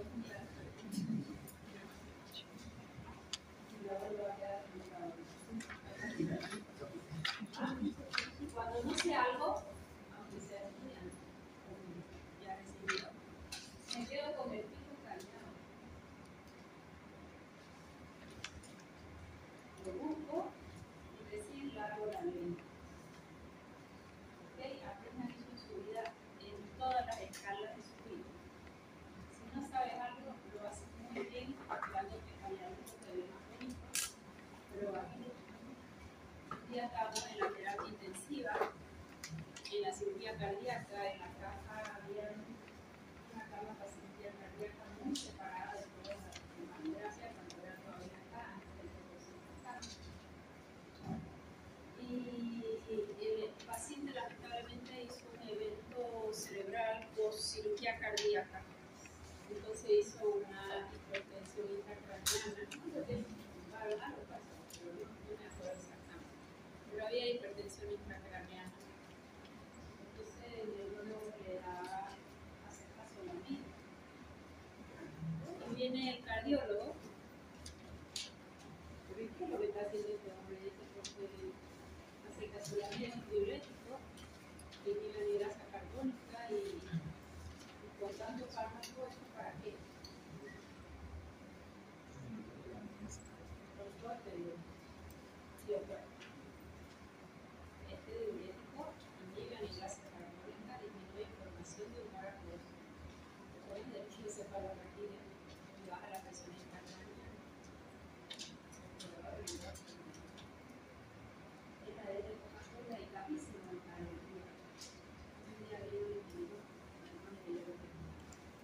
el abuelo va a quedar cuando no sé algo, aunque sea estudiante, ya recibido, me quedo con el pico callado. Lo busco y recién largo la lengua. ¿Ok? Aprendan eso en su vida, en todas las escalas de su vida. Si no sabes algo, lo haces muy bien, quedándote calladito, te ve más bonito. Pero aquí, un día estábamos en la terapia intensiva, en la cirugía cardíaca, en la caja había una cama para cirugía cardíaca muy separada de toda la quimioterapia cuando era todavía acá, antes del proceso. Y el paciente lamentablemente hizo un evento cerebral post cirugía cardíaca. Entonces hizo una hipertensión intracraneana. No sé qué algo pasó, pero no me acuerdo exactamente. Pero había hipertensión intracraneana. Entonces el neurólogo le da acetazolamida. Y viene el cardiólogo. ¿Qué es lo que está haciendo este hombre? Dice, porque acetazolamida es un diurético, que tiene anhidrasa carbónica y con tanto fármaco, ¿eso para qué? Doctor, te digo. Sí, doctor. Este diurético inhibe anhidrasa carbónica, disminuye formación de humor acuoso. Después de hecho se cefalorraquídea y baja la presión intracraneana. Es la de Coca-Cola y capísimo en la alegría. Un día vino un individuo,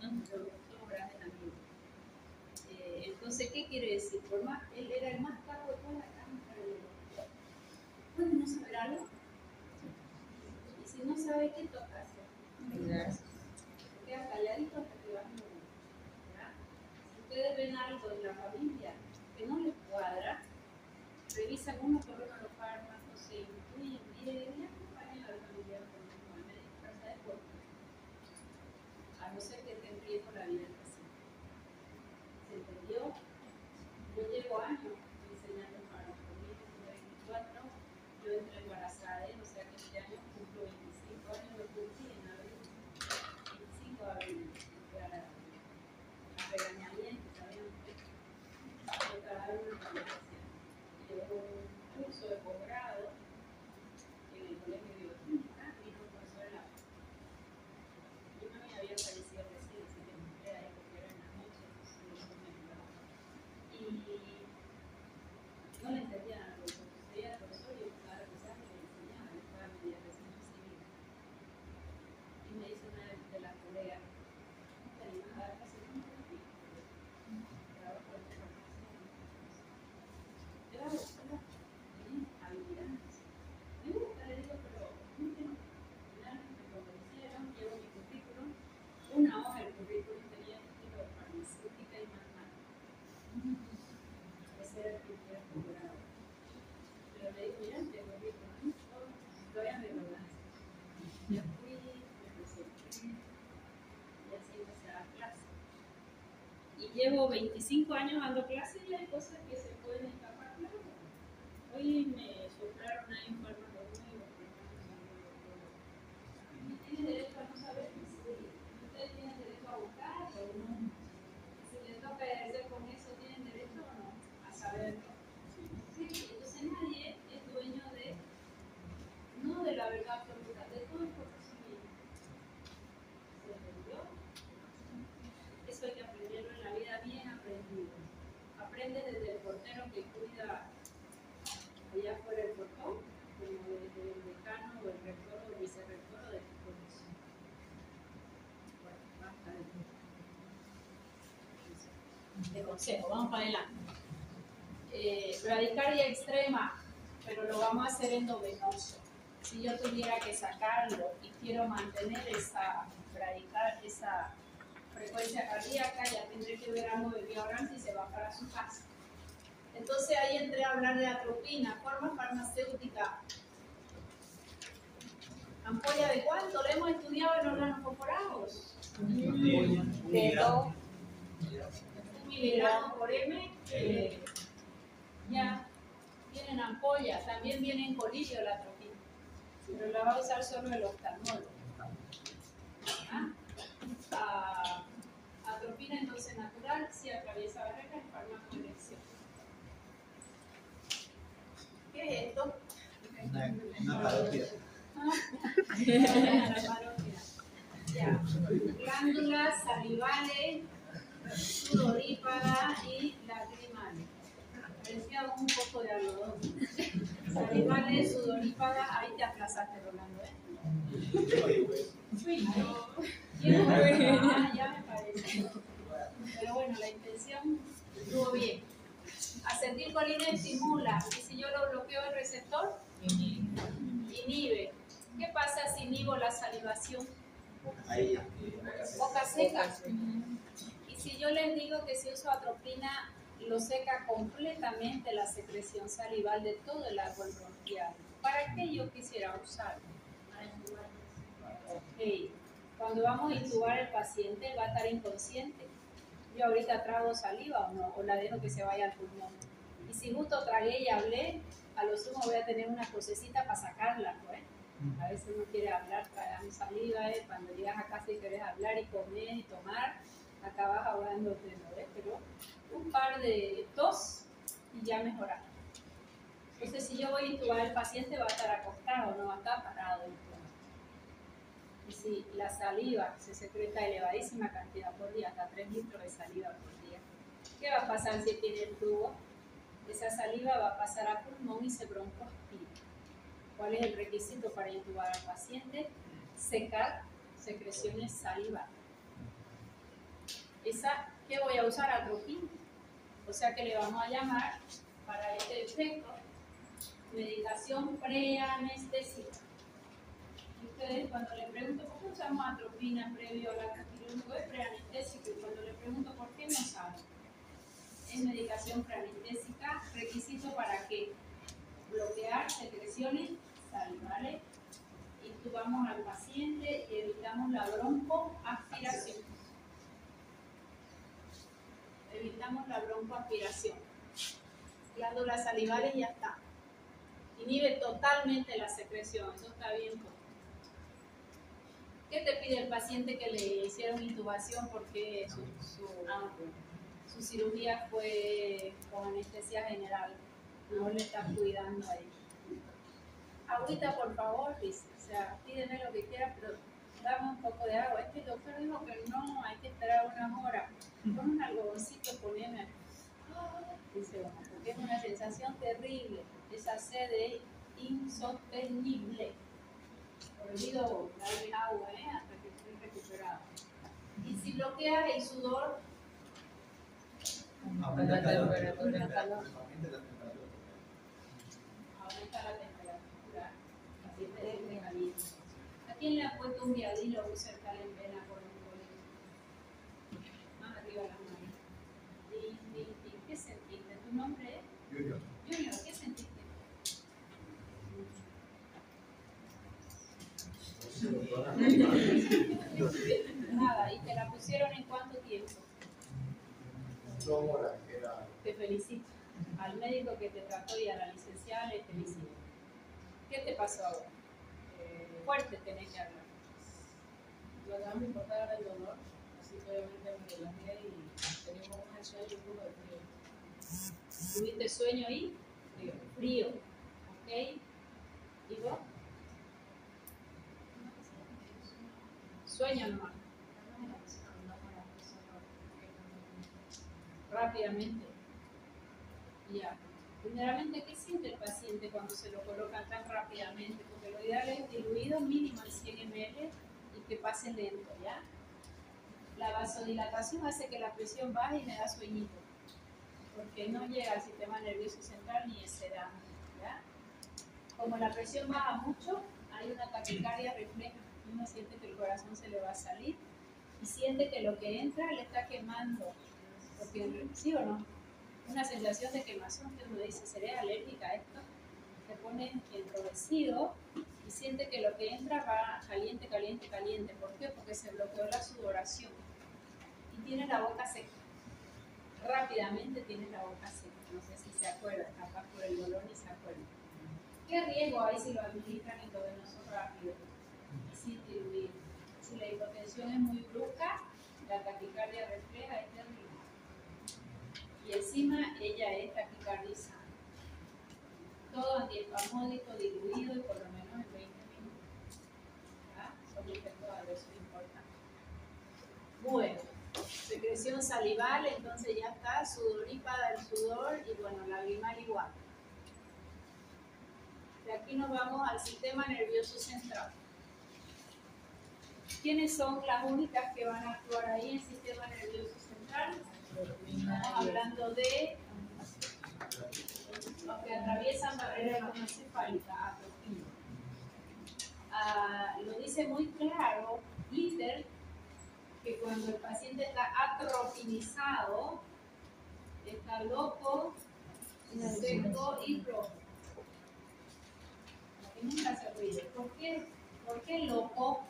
somos grandes amigos. Entonces, ¿qué quiere decir? Por más, él era el más capo de toda la cámara. ¿Puede no saber algo? Y si no sabe, ¿qué toca hacer? Se queda calladito hasta que va a morir. Si ustedes ven algo en la familia que no les cuadra, revisan uno por uno los fármacos, se incluyen bien y acompañan al familiar con el médico para saber por qué. A no ser que esté en riesgo la vida del paciente. ¿Se entendió? Yo llevo años enseñando fármacos. En 2024 yo entré embarazada, o sea que este año cumplo 25 años, lo cumplí en abril. 25 de abril. A regañamiento, ¿sabían ustedes? Yo trabajo en una organización. Llevo un curso de posgrado en el colegio de bioquímica y no pasó el agua. Yo no me había fallecido recién, así que entré ahí porque era en la noche, entonces no me ayudaba. Y no le entendía nada, porque veía al profesor y yo estaba revisando y le enseñaba, yo estaba media recién recibida. Y me dice una de las colegas, ¿no te animas a dar clase de química? Trabajo en esta organización. Yo la busco, tenés habilidades. Me gusta, le digo, pero no tengo. Finalmente, cuando lo hicieron, llevo mi currículum, una hoja del currículum tenía título de farmacéutica y matemática. Ese era el primer posgrado. Pero le digo, mira, tengo currículum, todavía me lo das. Ya fui, me presenté, y así empecé a dar clases. Y llevo 25 años dando clases y hay cosas que se pueden escapar, claro. Hoy me soplaron ahí un fármaco nuevo, y tienen derecho a no saber si ustedes tienen derecho a buscar o no. Si les toca ejercer con eso, ¿tienen derecho o no a saberlo? Sí, entonces nadie es dueño de, no de la verdad absoluta, de todo el conocimiento. ¿Se entendió? Eso hay que aprenderlo en la vida bien aprendido. Aprende desde el portero que cuida allá afuera el portero consejo, vamos para adelante. Bradicardia extrema, pero lo vamos a hacer endovenoso. Si yo tuviera que sacarlo y quiero mantener esa frecuencia cardíaca, ya tendré que ver algo de biobrance y se va para su casa. Entonces ahí entré a hablar de atropina, forma farmacéutica. ¿Ampolla de cuánto? ¿Le hemos estudiado en organocomporados? De 2. 1 miligramo por m. Ya, vienen ampollas, también viene en colillo la atropina, pero la va a usar solo el oftalmólogo. Atropina entonces natural, si atraviesa barreras, es fármaco de elección. ¿Qué es esto? Una parodia. Ya. Glándulas salivales, sudoríparas y lacrimales. Parecía un poco de algodón. Salivales, sudoríparas, ahí te aplazaste, Rolando, ya me parece. Pero bueno, la intención estuvo bien. Acetilcolina estimula, y si yo lo bloqueo el receptor, inhibe. ¿Qué pasa si inhibo la salivación? Ahí. Boca seca. Y si yo les digo que si uso atropina, lo seca completamente la secreción salival de todo el árbol bronquial. ¿Para qué yo quisiera usarlo? Okay. Cuando vamos a intubar el paciente, él va a estar inconsciente. Yo ahorita trago saliva o no, o la dejo que se vaya al pulmón. Y si justo tragué y hablé, a lo sumo voy a tener una cosecita para sacarla, ¿no? A veces uno quiere hablar, tragar saliva, cuando llegas a casa y quieres hablar y comer y tomar, acabas ahogándote, ¿no? Pero un par de tos y ya mejorar. Entonces, si yo voy a intubar al paciente, va a estar acostado, no va a estar parado. Y si la saliva se secreta elevadísima cantidad por día, hasta 3 litros de saliva por día, ¿qué va a pasar si tiene el tubo? Esa saliva va a pasar a pulmón y se broncoaspira. ¿Cuál es el requisito para intubar al paciente? Secar secreciones salivales. Esa, ¿qué voy a usar? Atropina. O sea que le vamos a llamar, para este efecto, medicación preanestésica. Y ustedes, cuando le pregunto por qué usamos atropina previo al acto quirúrgico, es preanestésico. Y cuando le pregunto por qué, no saben. Es medicación preanestésica, requisito para que bloquear secreciones salivales, intubamos al paciente y evitamos la broncoaspiración. Evitamos la broncoaspiración. Glándulas salivales y ya está. Inhibe totalmente la secreción, eso está bien. ¿Qué te pide el paciente que le hicieron intubación porque su cirugía fue con anestesia general? No le está cuidando ahí. Agüita, por favor, dice. O sea, pídeme lo que quiera, pero dame un poco de agua. Es que el doctor dijo que no, hay que esperar unas horas. Pon un algodoncito, poneme. Dice, bueno, porque es una sensación terrible. Esa sed es insostenible. Olvido darle agua, hasta que estoy recuperado. Y si bloqueas el sudor, Aumenta la temperatura. aumenta la temperatura. Así te deje caliente. ¿A quién le ha puesto un viadilo o un cercal en vena por un boleto? Más arriba la mano. ¿Y qué sentiste? ¿Tu nombre es? Junior. Junior, ¿qué sentiste? Nada, ¿y te la pusieron en cuánto tiempo? 2 horas era. Te felicito. Al médico que te trató y a la licenciada le felicito. ¿Qué te pasó ahora? Fuerte tenés que hablar. Lo que más me importaba era el dolor, así que obviamente me relajé y tenía un poco más de sueño y un poco de frío. ¿Tuviste sueño y? Frío. ¿Ok? ¿Y vos? Sueño nomás. Rápidamente. Ya. Generalmente, ¿qué siente el paciente cuando se lo colocan tan rápidamente? Porque lo ideal es diluido mínimo en 100 ml y que pase lento, ¿ya? La vasodilatación hace que la presión baje y me da sueñito. porque no llega al sistema nervioso central ni se da, ¿ya? Como la presión baja mucho, hay una taquicardia refleja. Uno siente que el corazón se le va a salir y siente que lo que entra le está quemando. Porque, ¿sí o no? Una sensación de quemazón que uno dice, ¿seré alérgica a esto? Se pone enrojecido y siente que lo que entra va caliente, caliente, caliente. ¿Por qué? Porque se bloqueó la sudoración y tiene la boca seca. Rápidamente tiene la boca seca. No sé si se acuerda, capaz por el dolor ni se acuerda. ¿Qué riesgo hay si lo administran endovenoso rápido y sin diluir? Si la hipotensión es muy brusca, la taquicardia refleja es terrible. Y encima ella es taquicardiza. Todo antiespasmódico diluido y por lo menos en 20 minutos. ¿Ah? Son efectos adversos importantes. Bueno, secreción salival, entonces ya está, sudorípada el sudor y bueno, lagrimal igual. De aquí nos vamos al sistema nervioso central. ¿Quiénes son las únicas que van a actuar ahí en el sistema nervioso central? Estamos hablando de los que atraviesan barrera hematoencefálica, atropina. Lo dice muy claro Glitter, que cuando el paciente está atropinizado, está loco, seco y rojo. Que nunca se ríe. ¿Por qué? ¿Por qué loco?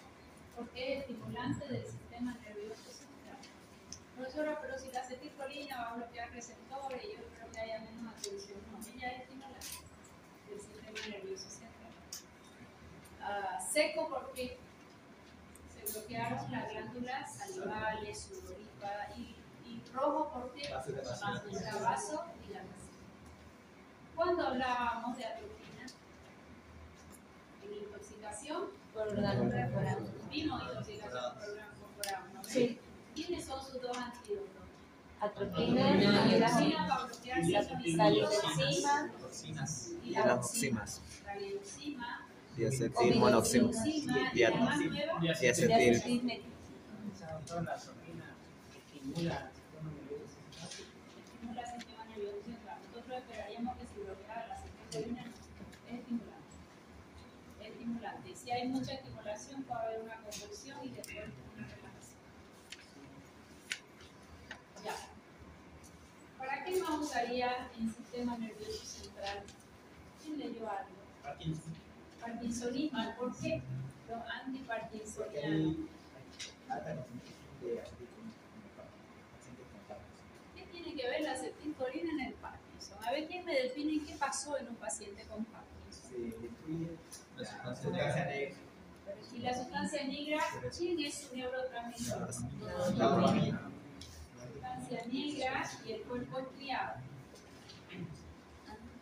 Porque es estimulante del sistema nervioso central. Profesora, pero si la acetilcolina va a bloquear receptores, yo creo que haya menos atención. No, ella es estimulante del sistema nervioso central. Seco porque se bloquearon las glándulas salivales, sudorípadas y rojo porque el vaso y la vasita. Cuando hablábamos de atropina, en intoxicación Por orgánulos corporales. vino intoxicación por orgánulos corporales, ¿no? Sí. ¿Quiénes son sus dos antídotos? Atropina, Lidoxina para bloquear salidoxima y Y las oximas. la lidoxima, Diacetil monoxima. lidoxima y la más nueva, Diacetil. diacetilmetil. Todas las hormonas estimulan el sistema nervioso central. estimula el sistema nervioso central. Nosotros esperaríamos que si bloqueara la acetilcolina, es estimulante. Es estimulante. Y si hay mucha estimulación, puede haber una convulsión y después una relajación. Ya. ¿Para qué más usaría el sistema nervioso central? ¿Quién leyó algo? Parkinsonismo. ¿Por qué? Los Porque antiparkinsonianos. hay alta concentración de acetilcolina en pacientes con Parkinson. ¿Qué tiene que ver la acetilcolina en el Parkinson? A ver, ¿quién me define qué pasó en un paciente con Parkinson? Se destruye La la sustancia sustancia negra. Y la sustancia negra, ¿quién es su neurotransmisor? La dopamina. Sustancia negra y el cuerpo estriado.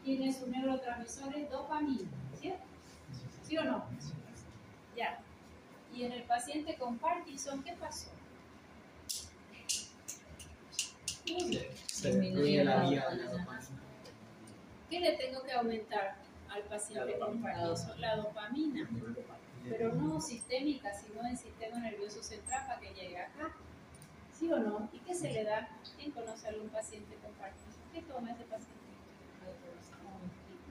¿Quién es su neurotransmisor? Es dopamina, ¿cierto? ¿Sí o no? Ya. Y en el paciente con Parkinson, ¿qué pasó? Disminuye la dopamina. ¿Qué le tengo que aumentar al paciente con Parkinson? La dopamina. Pero no sistémica, sino en sistema nervioso central para que llegue acá. ¿Sí o no? ¿Y qué se le da? ¿Quién conoce a algún paciente con Parkinson? ¿Qué toma ese paciente?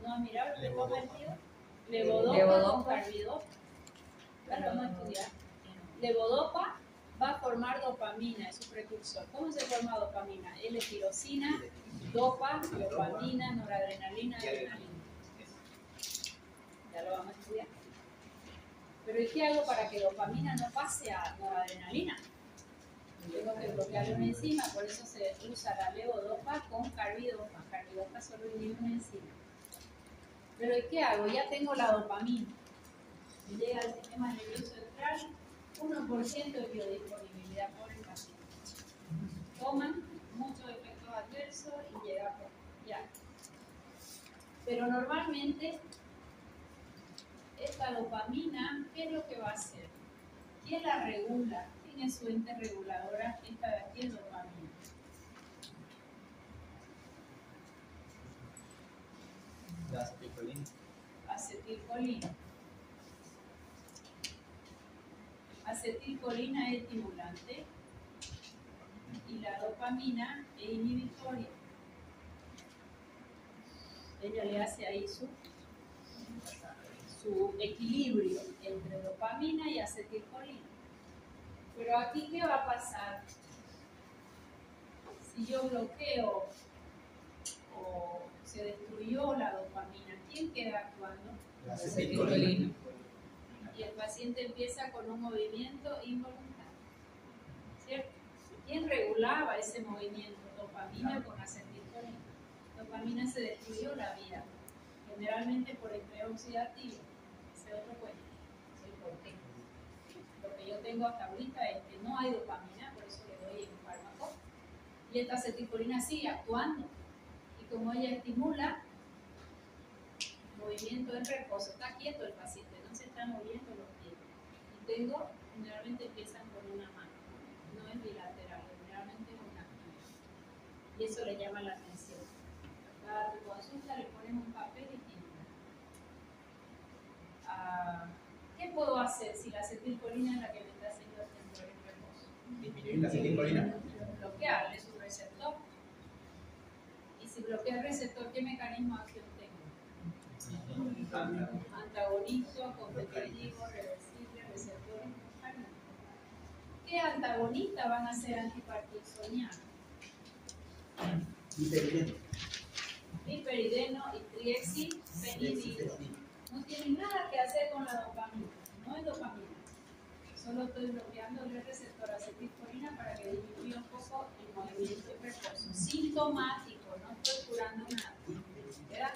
No, mira, ¿le toma el tío? Levodopa con carbidopa. Ahora vamos a estudiar. Levodopa va a formar dopamina, es su precursor. ¿Cómo se forma dopamina? L-tirosina, dopa, dopamina, noradrenalina, adrenalina. Ya lo vamos a estudiar. Pero ¿y qué hago para que dopamina no pase a noradrenalina? Tengo que bloquear una enzima, por eso se usa la levodopa con carbidopa. Carbidopa solo inhibe una enzima. Pero ¿y qué hago? Ya tengo la dopamina. Llega al sistema nervioso central, 1% de biodisponibilidad por el paciente. Toman muchos efectos adversos y llega por ya. Pero normalmente esta dopamina, ¿qué es lo que va a hacer? ¿Quién la regula? ¿Quién es su ente reguladora? Esta de aquí es dopamina. La acetilcolina. Acetilcolina. Acetilcolina es estimulante y la dopamina es inhibitoria. ella le hace ahí su equilibrio entre dopamina y acetilcolina. Pero aquí, ¿qué va a pasar? Si yo bloqueo o se destruyó la dopamina, ¿quién queda actuando? La acetilcolina. Y el paciente empieza con un movimiento involuntario, ¿cierto? ¿Quién regulaba ese movimiento? Dopamina con acetilcolina. Dopamina se destruyó la vía, generalmente por estrés oxidativo. Ese otro cuento. ¿Sí? ¿Por qué? Lo que yo tengo hasta ahorita es que no hay dopamina, por eso le doy el fármaco. Y esta acetilcolina sigue actuando. Y como ella estimula movimiento en reposo, está quieto el paciente, no se está moviendo los pies. Y generalmente empiezan con una mano, no es bilateral, generalmente es una mano. Y eso le llama la atención. Cada consulta le ponen un papel y tiene. ¿Qué puedo hacer si la acetilcolina es la que me está haciendo entrar en reposo? Disminuir la acetilcolina. Bloquearle su receptor. Y si bloquea el receptor, ¿qué mecanismo de acción tengo? Antagonista, competitivo, reversible, receptor. ¿Qué antagonistas van a ser antiparkinsonianos? Hiperideno y triexifenidilo. No tienen nada que hacer con la dopamina, no es dopamina. Solo estoy bloqueando el receptor acetilcolina para que disminuya un poco el movimiento y reposo. Sintomático, no estoy curando nada. ¿Verdad?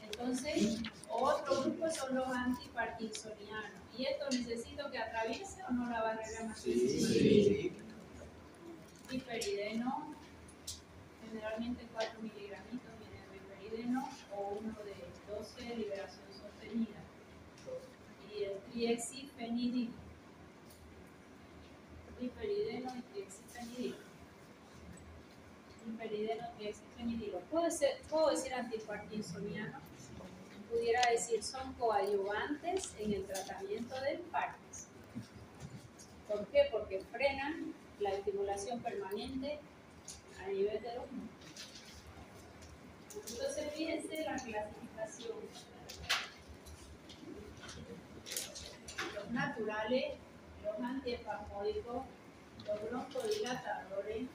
Entonces, otro grupo son los antiparkinsonianos. ¿Y esto necesito que atraviese o no la barrera magnética? Sí. Hiperideno, generalmente 4 miligramitos viene de hiperideno o uno de 12 liberación sostenida. Y el triexifenidilo. Hiperideno y triexifenidilo. Hiperideno, triexifenidilo. ¿Puedo decir antiparkinsoniano? Pudiera decir son coadyuvantes en el tratamiento del Parkinson. ¿Por qué? Porque frenan la estimulación permanente a nivel del humor. Entonces, fíjense la clasificación. Los naturales, los antiespasmódicos, los broncodilatadores,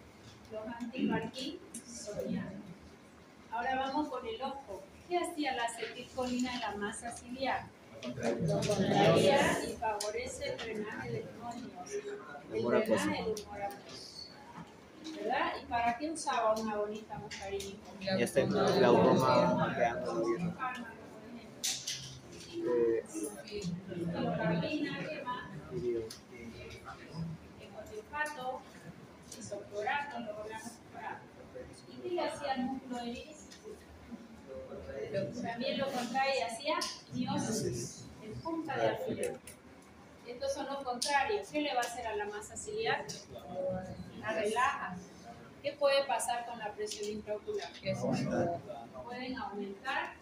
los antiparkinsonianos. Ahora vamos con el ojo. ¿Qué hacía la acetilcolina en la masa ciliar? Lo contraría y favorece el drenaje del humor, el drenaje del humor amoroso. ¿Verdad? ¿Y para qué usaba un agonista muscarínico? Este glaucoma de ángulo abierto. Carbina, ¿qué más? Hemotiofato, isoflorato, los órganos separados. ¿Y qué le hacía al músculo de iris? También lo contrae y hacía miosis en punta de alfiler. Estos son los contrarios. ¿Qué le va a hacer a la masa ciliar? La relaja. ¿Qué puede pasar con la presión intraocular? Pueden aumentar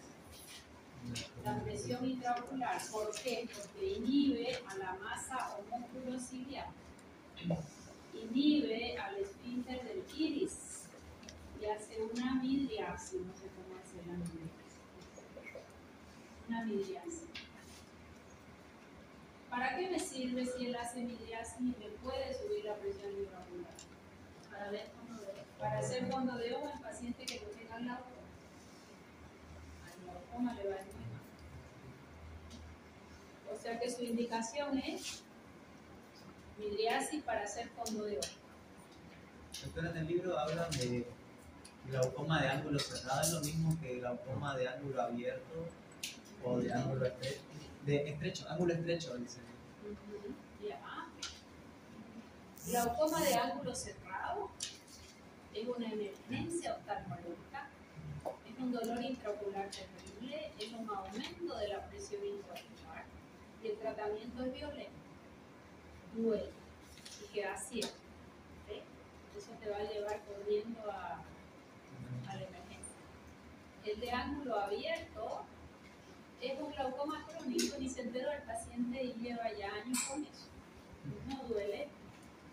la presión intraocular. ¿Por qué? Porque inhibe a la masa o músculo ciliar. Inhibe al esfínter del iris y hace una midriasis. No sé cómo hacer la midriasis. Una midriasis. ¿Para qué me sirve si él hace midriasis y me puede subir la presión intraocular? Para ver fondo de ojo. Para hacer fondo de ojo en paciente que no tenga glaucoma. Al glaucoma le va a ir muy mal. O sea que su indicación es midriasis para hacer fondo de ojo. Doctora, en el libro hablan de glaucoma de ángulo cerrado, ¿es lo mismo que glaucoma de ángulo abierto o de ángulo estrecho? De estrecho, ángulo estrecho, dice. Ya. Glaucoma de ángulo cerrado es una emergencia oftalmológica, es un dolor intraocular terrible, es un aumento de la presión intraocular y el tratamiento es violento, duele y queda ciego. ¿Sí? Eso te va a llevar corriendo a la emergencia. El de ángulo abierto es un glaucoma crónico, ni se enteró el paciente y lleva ya años con eso. No duele,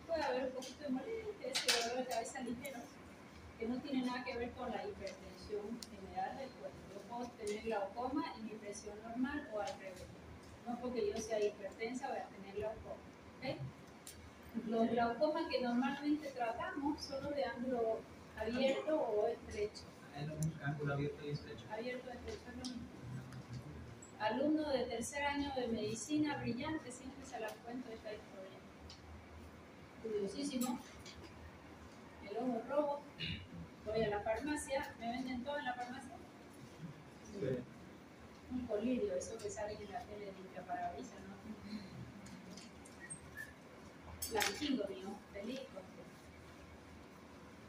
puede haber un poquito de molestia, ese dolor de cabeza ligero, que no tiene nada que ver con la hipertensión general del cuerpo. tener glaucoma y mi presión normal o al revés. No porque yo sea hipertensa voy a tener glaucoma. ¿Okay? Los glaucomas que normalmente tratamos son los de ángulo abierto o estrecho. El ángulo abierto y estrecho. Abierto o estrecho es lo mismo. Alumno de tercer año de medicina brillante, siempre se la cuento esta historia. Curiosísimo. El ojo rojo. Voy a la farmacia, me venden todo en la farmacia. Sí. Un colirio, eso que sale en la tele de parabrisas, ¿no? Blanquingo mío, feliz. Porque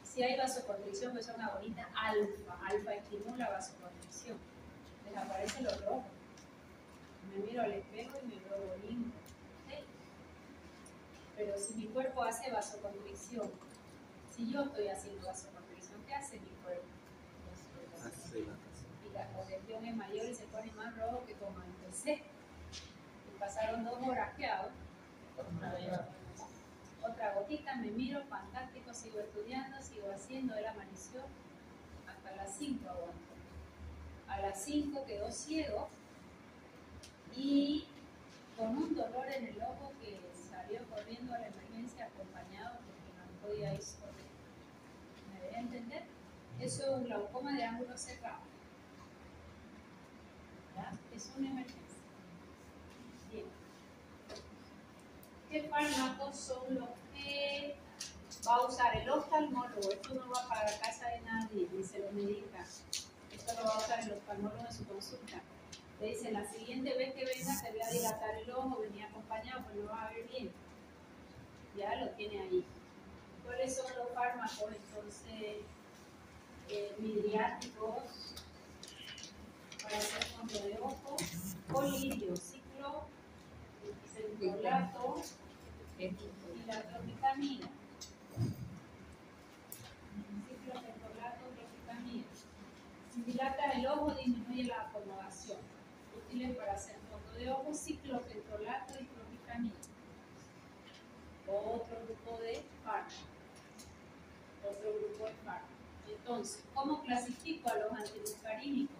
si hay vasoconstricción, pues es una bonita alfa. Alfa estimula vasoconstricción. Desaparece lo rojo. Me miro al espejo y me veo lindo. ¿Sí? Pero si mi cuerpo hace vasoconstricción, si yo estoy haciendo vasoconstricción, ¿qué hace mi cuerpo? Y la congestión es mayor y se pone más rojo que como empecé. Y pasaron 2 horas, ¿qué hago? Otra gotita, me miro, fantástico, sigo estudiando, sigo haciendo, él amaneció hasta las 5 aguanto. A las 5 quedó ciego y con un dolor en el ojo que salió corriendo a la emergencia acompañado porque no podía ir solo. ¿Me debe entender? Eso es un glaucoma de ángulo cerrado. ¿Ya? Es una emergencia. Bien. ¿Qué fármacos son los que va a usar el oftalmólogo? Esto no va para la casa de nadie, ni se lo medica. Esto lo va a usar el oftalmólogo en su consulta. Le dice, la siguiente vez que venga te voy a dilatar el ojo, venía acompañado, pues lo va a ver bien. Ya lo tiene ahí. ¿Cuáles son los fármacos? Entonces, midriáticos para hacer fondo de ojo, colirio, ciclo, centrolato y la tropicamida. Ciclofentolato, tropicamida. Si dilata el ojo, disminuye la acomodación. Útiles para hacer fondo de ojo, ciclofentolato y tropicamida. Otro grupo de fármacos. Entonces, ¿cómo clasifico a los antimuscarínicos?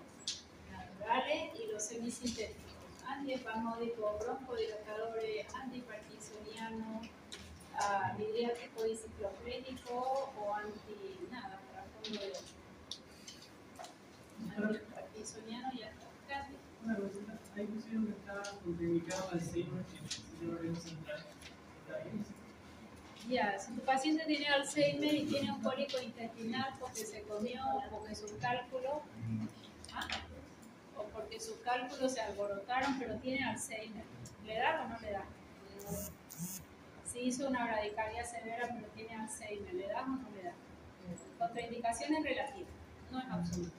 Naturales y los semisintéticos. Antiespasmódicos, broncodilatadores, antiparkinsonianos, midriático y ciclofrénico o nada, para fondo de ojo. Antiparkinsoniano ya está. Gracias. Una cosita, ahí pusieron que está contraindicado Alzheimer en el sistema nervioso central. ¿Está bien? Ya, si tu paciente tiene Alzheimer y tiene un cólico intestinal porque se comió, porque sus cálculos, o porque sus cálculos se alborotaron, pero tiene Alzheimer, ¿le da o no le da? Si hizo una bradicardia severa, pero tiene Alzheimer, ¿le da o no le da? Contraindicación es relativa, no es absoluta.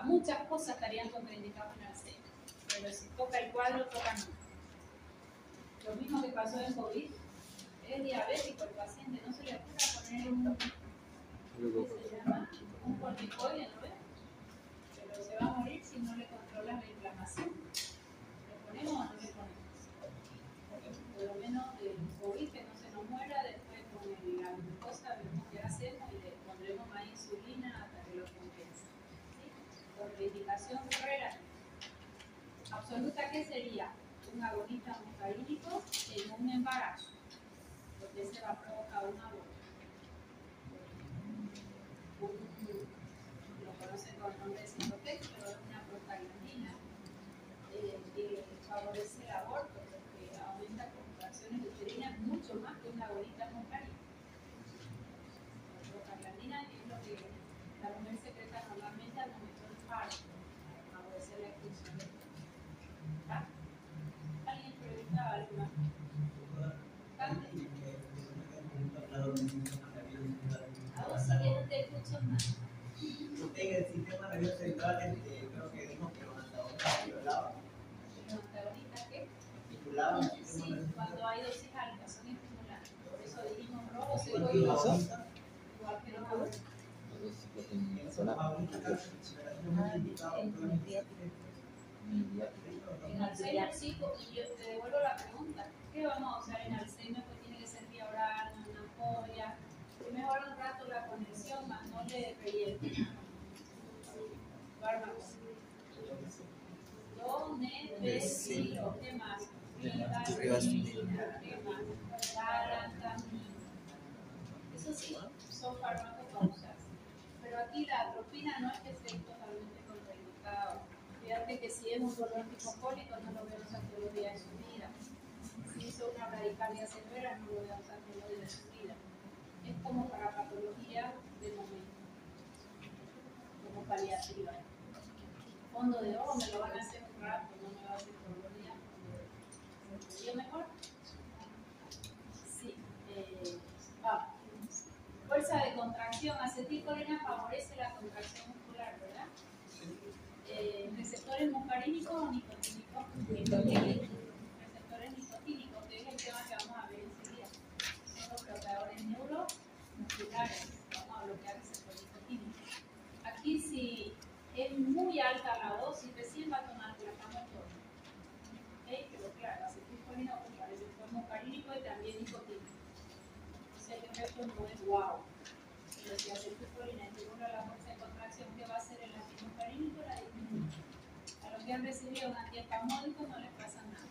Muchas cosas estarían contraindicadas en Alzheimer, pero si toca el cuadro, toca no. Lo mismo que pasó en COVID, es diabético el paciente, no se le ocurra poner que se llama un corticoide, ¿no ves? Pero se va a morir si no le controlas la inflamación. ¿Le ponemos o no le ponemos? Porque por lo menos el COVID que no se nos muera, después con la glucosa vemos qué hacemos y le pondremos más insulina hasta que lo compense. ¿Sí? Contraindicación relativa. Absoluta, ¿qué sería? Un agonista muscarínico en un embarazo, porque se va a provocar un aborto. Lo conocen con el nombre de Citotex, pero es una prostaglandina que favorece el aborto, porque aumenta contracciones uterinas mucho más que un agonista muscarínico. La prostaglandina es lo que la mujer secreta normalmente al momento del parto, para favorecer la expulsión del feto. ¿Alguien pregunta algo más? A vos sí que no te escucho más. Usted en el sistema nervioso central creo que dijo que los antagonistas violaban. ¿Los antagonistas qué? Articulaban el sistema Sí, nervioso cuando hay dosis altas son estimulantes. Por eso dijimos rojo, central. seco y ¿Los rojo. agonistas? Igual que los abortos. Esos agonistas, claro, son indicados En Alzheimer sí, y yo te devuelvo la pregunta. ¿Qué vamos a usar en Alzheimer? Pues tiene que ser vía oral, una ampolla. Que mejora un rato la conexión, más no le rellene. Besilo, ¿qué más? Rivastigmina. ¿Qué más? Galantamina. Eso sí, son fármacos para usar. Pero aquí la atropina no es que esté totalmente contraindicado. Fíjate que si es un dolor psicofólico no lo voy a usar todos los días de su vida. Si hizo una radicardia severa no lo voy a usar todos los días de su vida. Es como para patología de momento, como paliativa. Fondo de ojo me lo van a hacer un rato, no me va a hacer todos los días. ¿Sí mejor? Sí. Fuerza de contracción. Acetilcolina favorece la contracción muscular, ¿verdad? Receptores muscarínicos o nicotínicos. Receptores nicotínicos, que es el tema que vamos a ver enseguida. Son los bloqueadores neuromusculares. Vamos a bloquear receptores nicotínicos. Aquí si es muy alta la dosis, recién va a tomar glutamol todo. ¿Okay? Pero claro, acetilcolina ocupa receptor muscarínico y también nicotínico. Entonces el efecto no es wow. Pero si acetilcolina estimula la fuerza de contracción, ¿qué va a hacer el antimuscarínico? La disminuye. A los que han recibido un antiespasmódico no les pasa nada.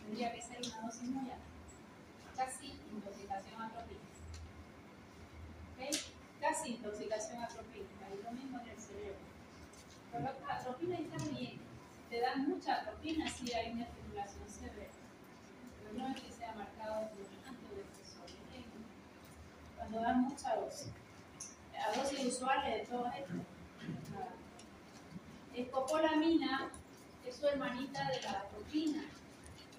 Tendría que ser una dosis muy alta. Casi intoxicación atropínica. ¿Okay? Casi intoxicación atropínica. Y lo mismo en el cerebro. Pero la atropina está bien. Te dan mucha atropina si hay una estimulación severa. Pero no es que sea marcado estimulante o depresor. Cuando dan mucha dosis. La dosis usual de todo esto. Escopolamina es su hermanita de la atropina.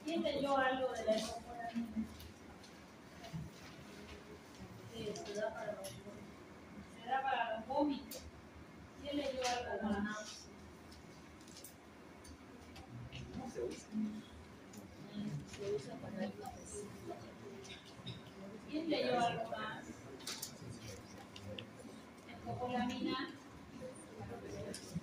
¿Quién leyó algo de la escopolamina? Sí, se da para los vómitos. ¿Quién leyó algo más? ¿Cómo se usa? Se usa para el ¿Quién leyó algo más? Escopolamina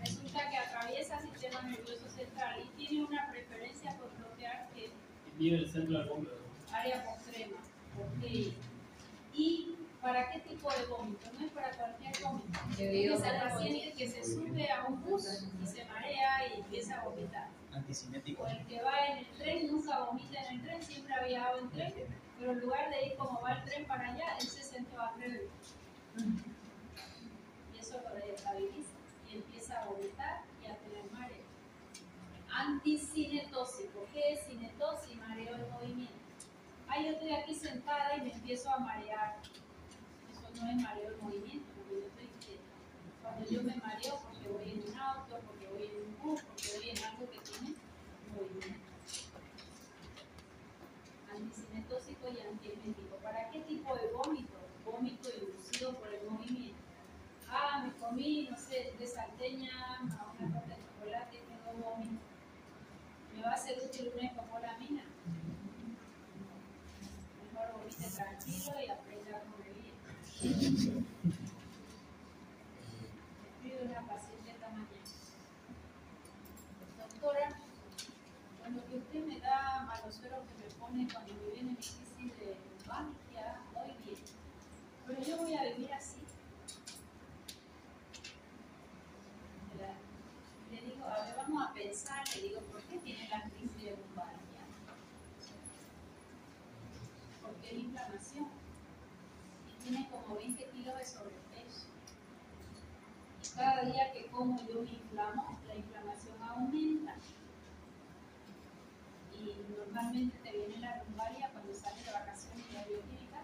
resulta que atraviesa el sistema nervioso central y tiene una preferencia por bloquear el Vive el centro del vómito. área postrema. Ok. ¿Y para qué tipo de vómito? No es para cualquier vómito. Es el paciente que se sube a un bus y se marea y empieza a vomitar. Anticinético. O el que va en el tren, nunca vomita en el tren, siempre ha viajado en tren, pero en lugar de ir como va el tren para allá, él se sentó al revés. Y eso lo desestabiliza y empieza a vomitar y a tener mareo. Anticinetósico. ¿Qué es cinetosis? Mareo de movimiento. Yo estoy aquí sentada y me empiezo a marear. Eso no es mareo de movimiento, porque yo estoy quieta. Cuando yo me mareo porque voy en un auto, porque voy en un bus, porque voy en algo que tiene movimiento. Anticinetósico y antiemético. ¿Para qué tipo de vómito? Vómito inducido por el movimiento. Me comí, no sé, de salteña, una torta de chocolate, tengo vómito. ¿Me va a ser útil una escopolamina? Mejor vomite tranquilo y aprenda a comer bien. Escribe una paciente esta mañana. Doctora, con lo que usted me da, más los sueros que me pone cuando me viene mi crisis de lumbalgia, voy bien. Pero yo voy a vivir así. Le digo, a ver, vamos a pensar, le digo, ¿por qué tiene la crisis de lumbalgia? Porque es inflamación. Y tiene como 20 kilos de sobrepeso. Y cada día que como yo me inflamo, la inflamación aumenta. Y normalmente te viene la lumbalgia cuando sales de vacaciones de bioquímica.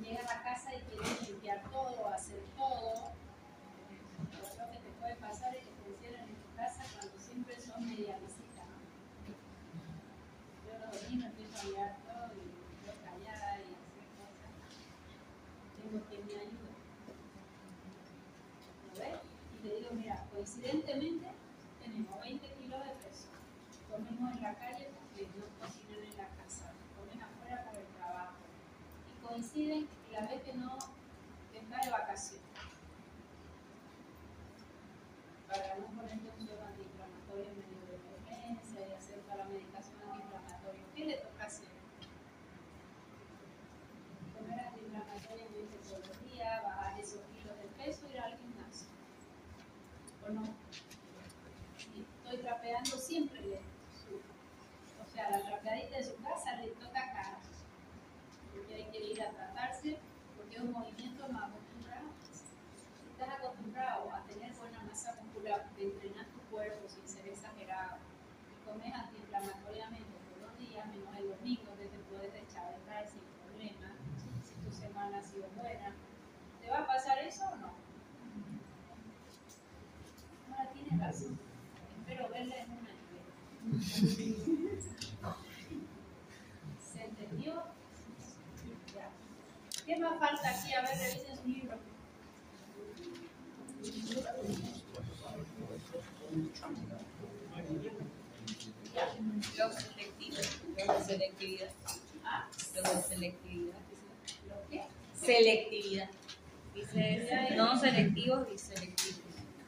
Llegas a casa y quieres limpiar todo, hacer todo. Lo que te puede pasar es que te encierran en tu casa cuando siempre son media visita, ¿no? Yo los domingos empiezo a mirar todo y estoy callada y hacer cosas. Tengo que me ayude. ¿Lo ves? Y le digo, mira, coincidentemente tenemos 20 kilos de peso. Comemos en la calle porque no cocinan en la casa. Comen afuera por el trabajo. Y coinciden la vez que no está de vacaciones. Para no ponerte un suero antiinflamatorio en medio de emergencia y hacer toda la medicación antiinflamatoria. ¿Qué le toca hacer? Comer antiinflamatoriamente todos los días, bajar esos kilos de peso, ir al gimnasio. ¿O no? Y estoy trapeando siempre lento. clase. Espero verla en una. ¿Se entendió? Ya. ¿Qué más falta aquí? A ver, revisen su libro. Los selectivos. Los de selectividad. ¿Ah? Los de selectividad. ¿Lo qué? Selectividad. Dice no selectivos y selectivos.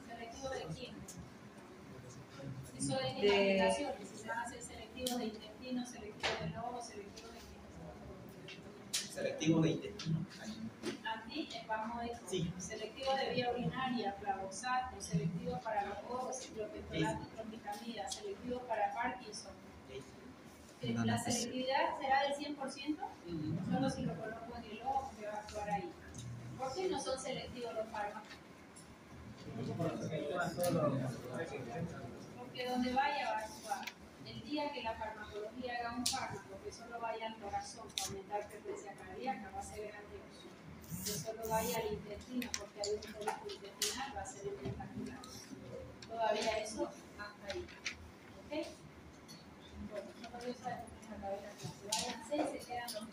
¿Selectivo de quién? Eso es De- aplicaciones. Si se van a hacer selectivos de intestino, selectivos de lobo, selectivos de qué. Selectivo de intestino. Aquí vamos a Sí. selectivo de vía urinaria, flavosato, selectivo para los ojos, ciclopentolato, trombicamida, selectivo para Parkinson. La selectividad será del 100%, solo si lo coloco en el ojo que va a actuar ahí. ¿Por qué no son selectivos los fármacos? Porque donde vaya va a actuar. El día que la farmacología haga un fármaco que solo vaya al corazón para aumentar frecuencia cardíaca, va a ser grandioso. Que solo vaya al intestino porque hay un producto intestinal, va a ser espectacular. Todavía eso hasta ahí. ¿Ok? Bueno, no podía saber cómo es acabar la clase. Vayan 6, se quedan 11.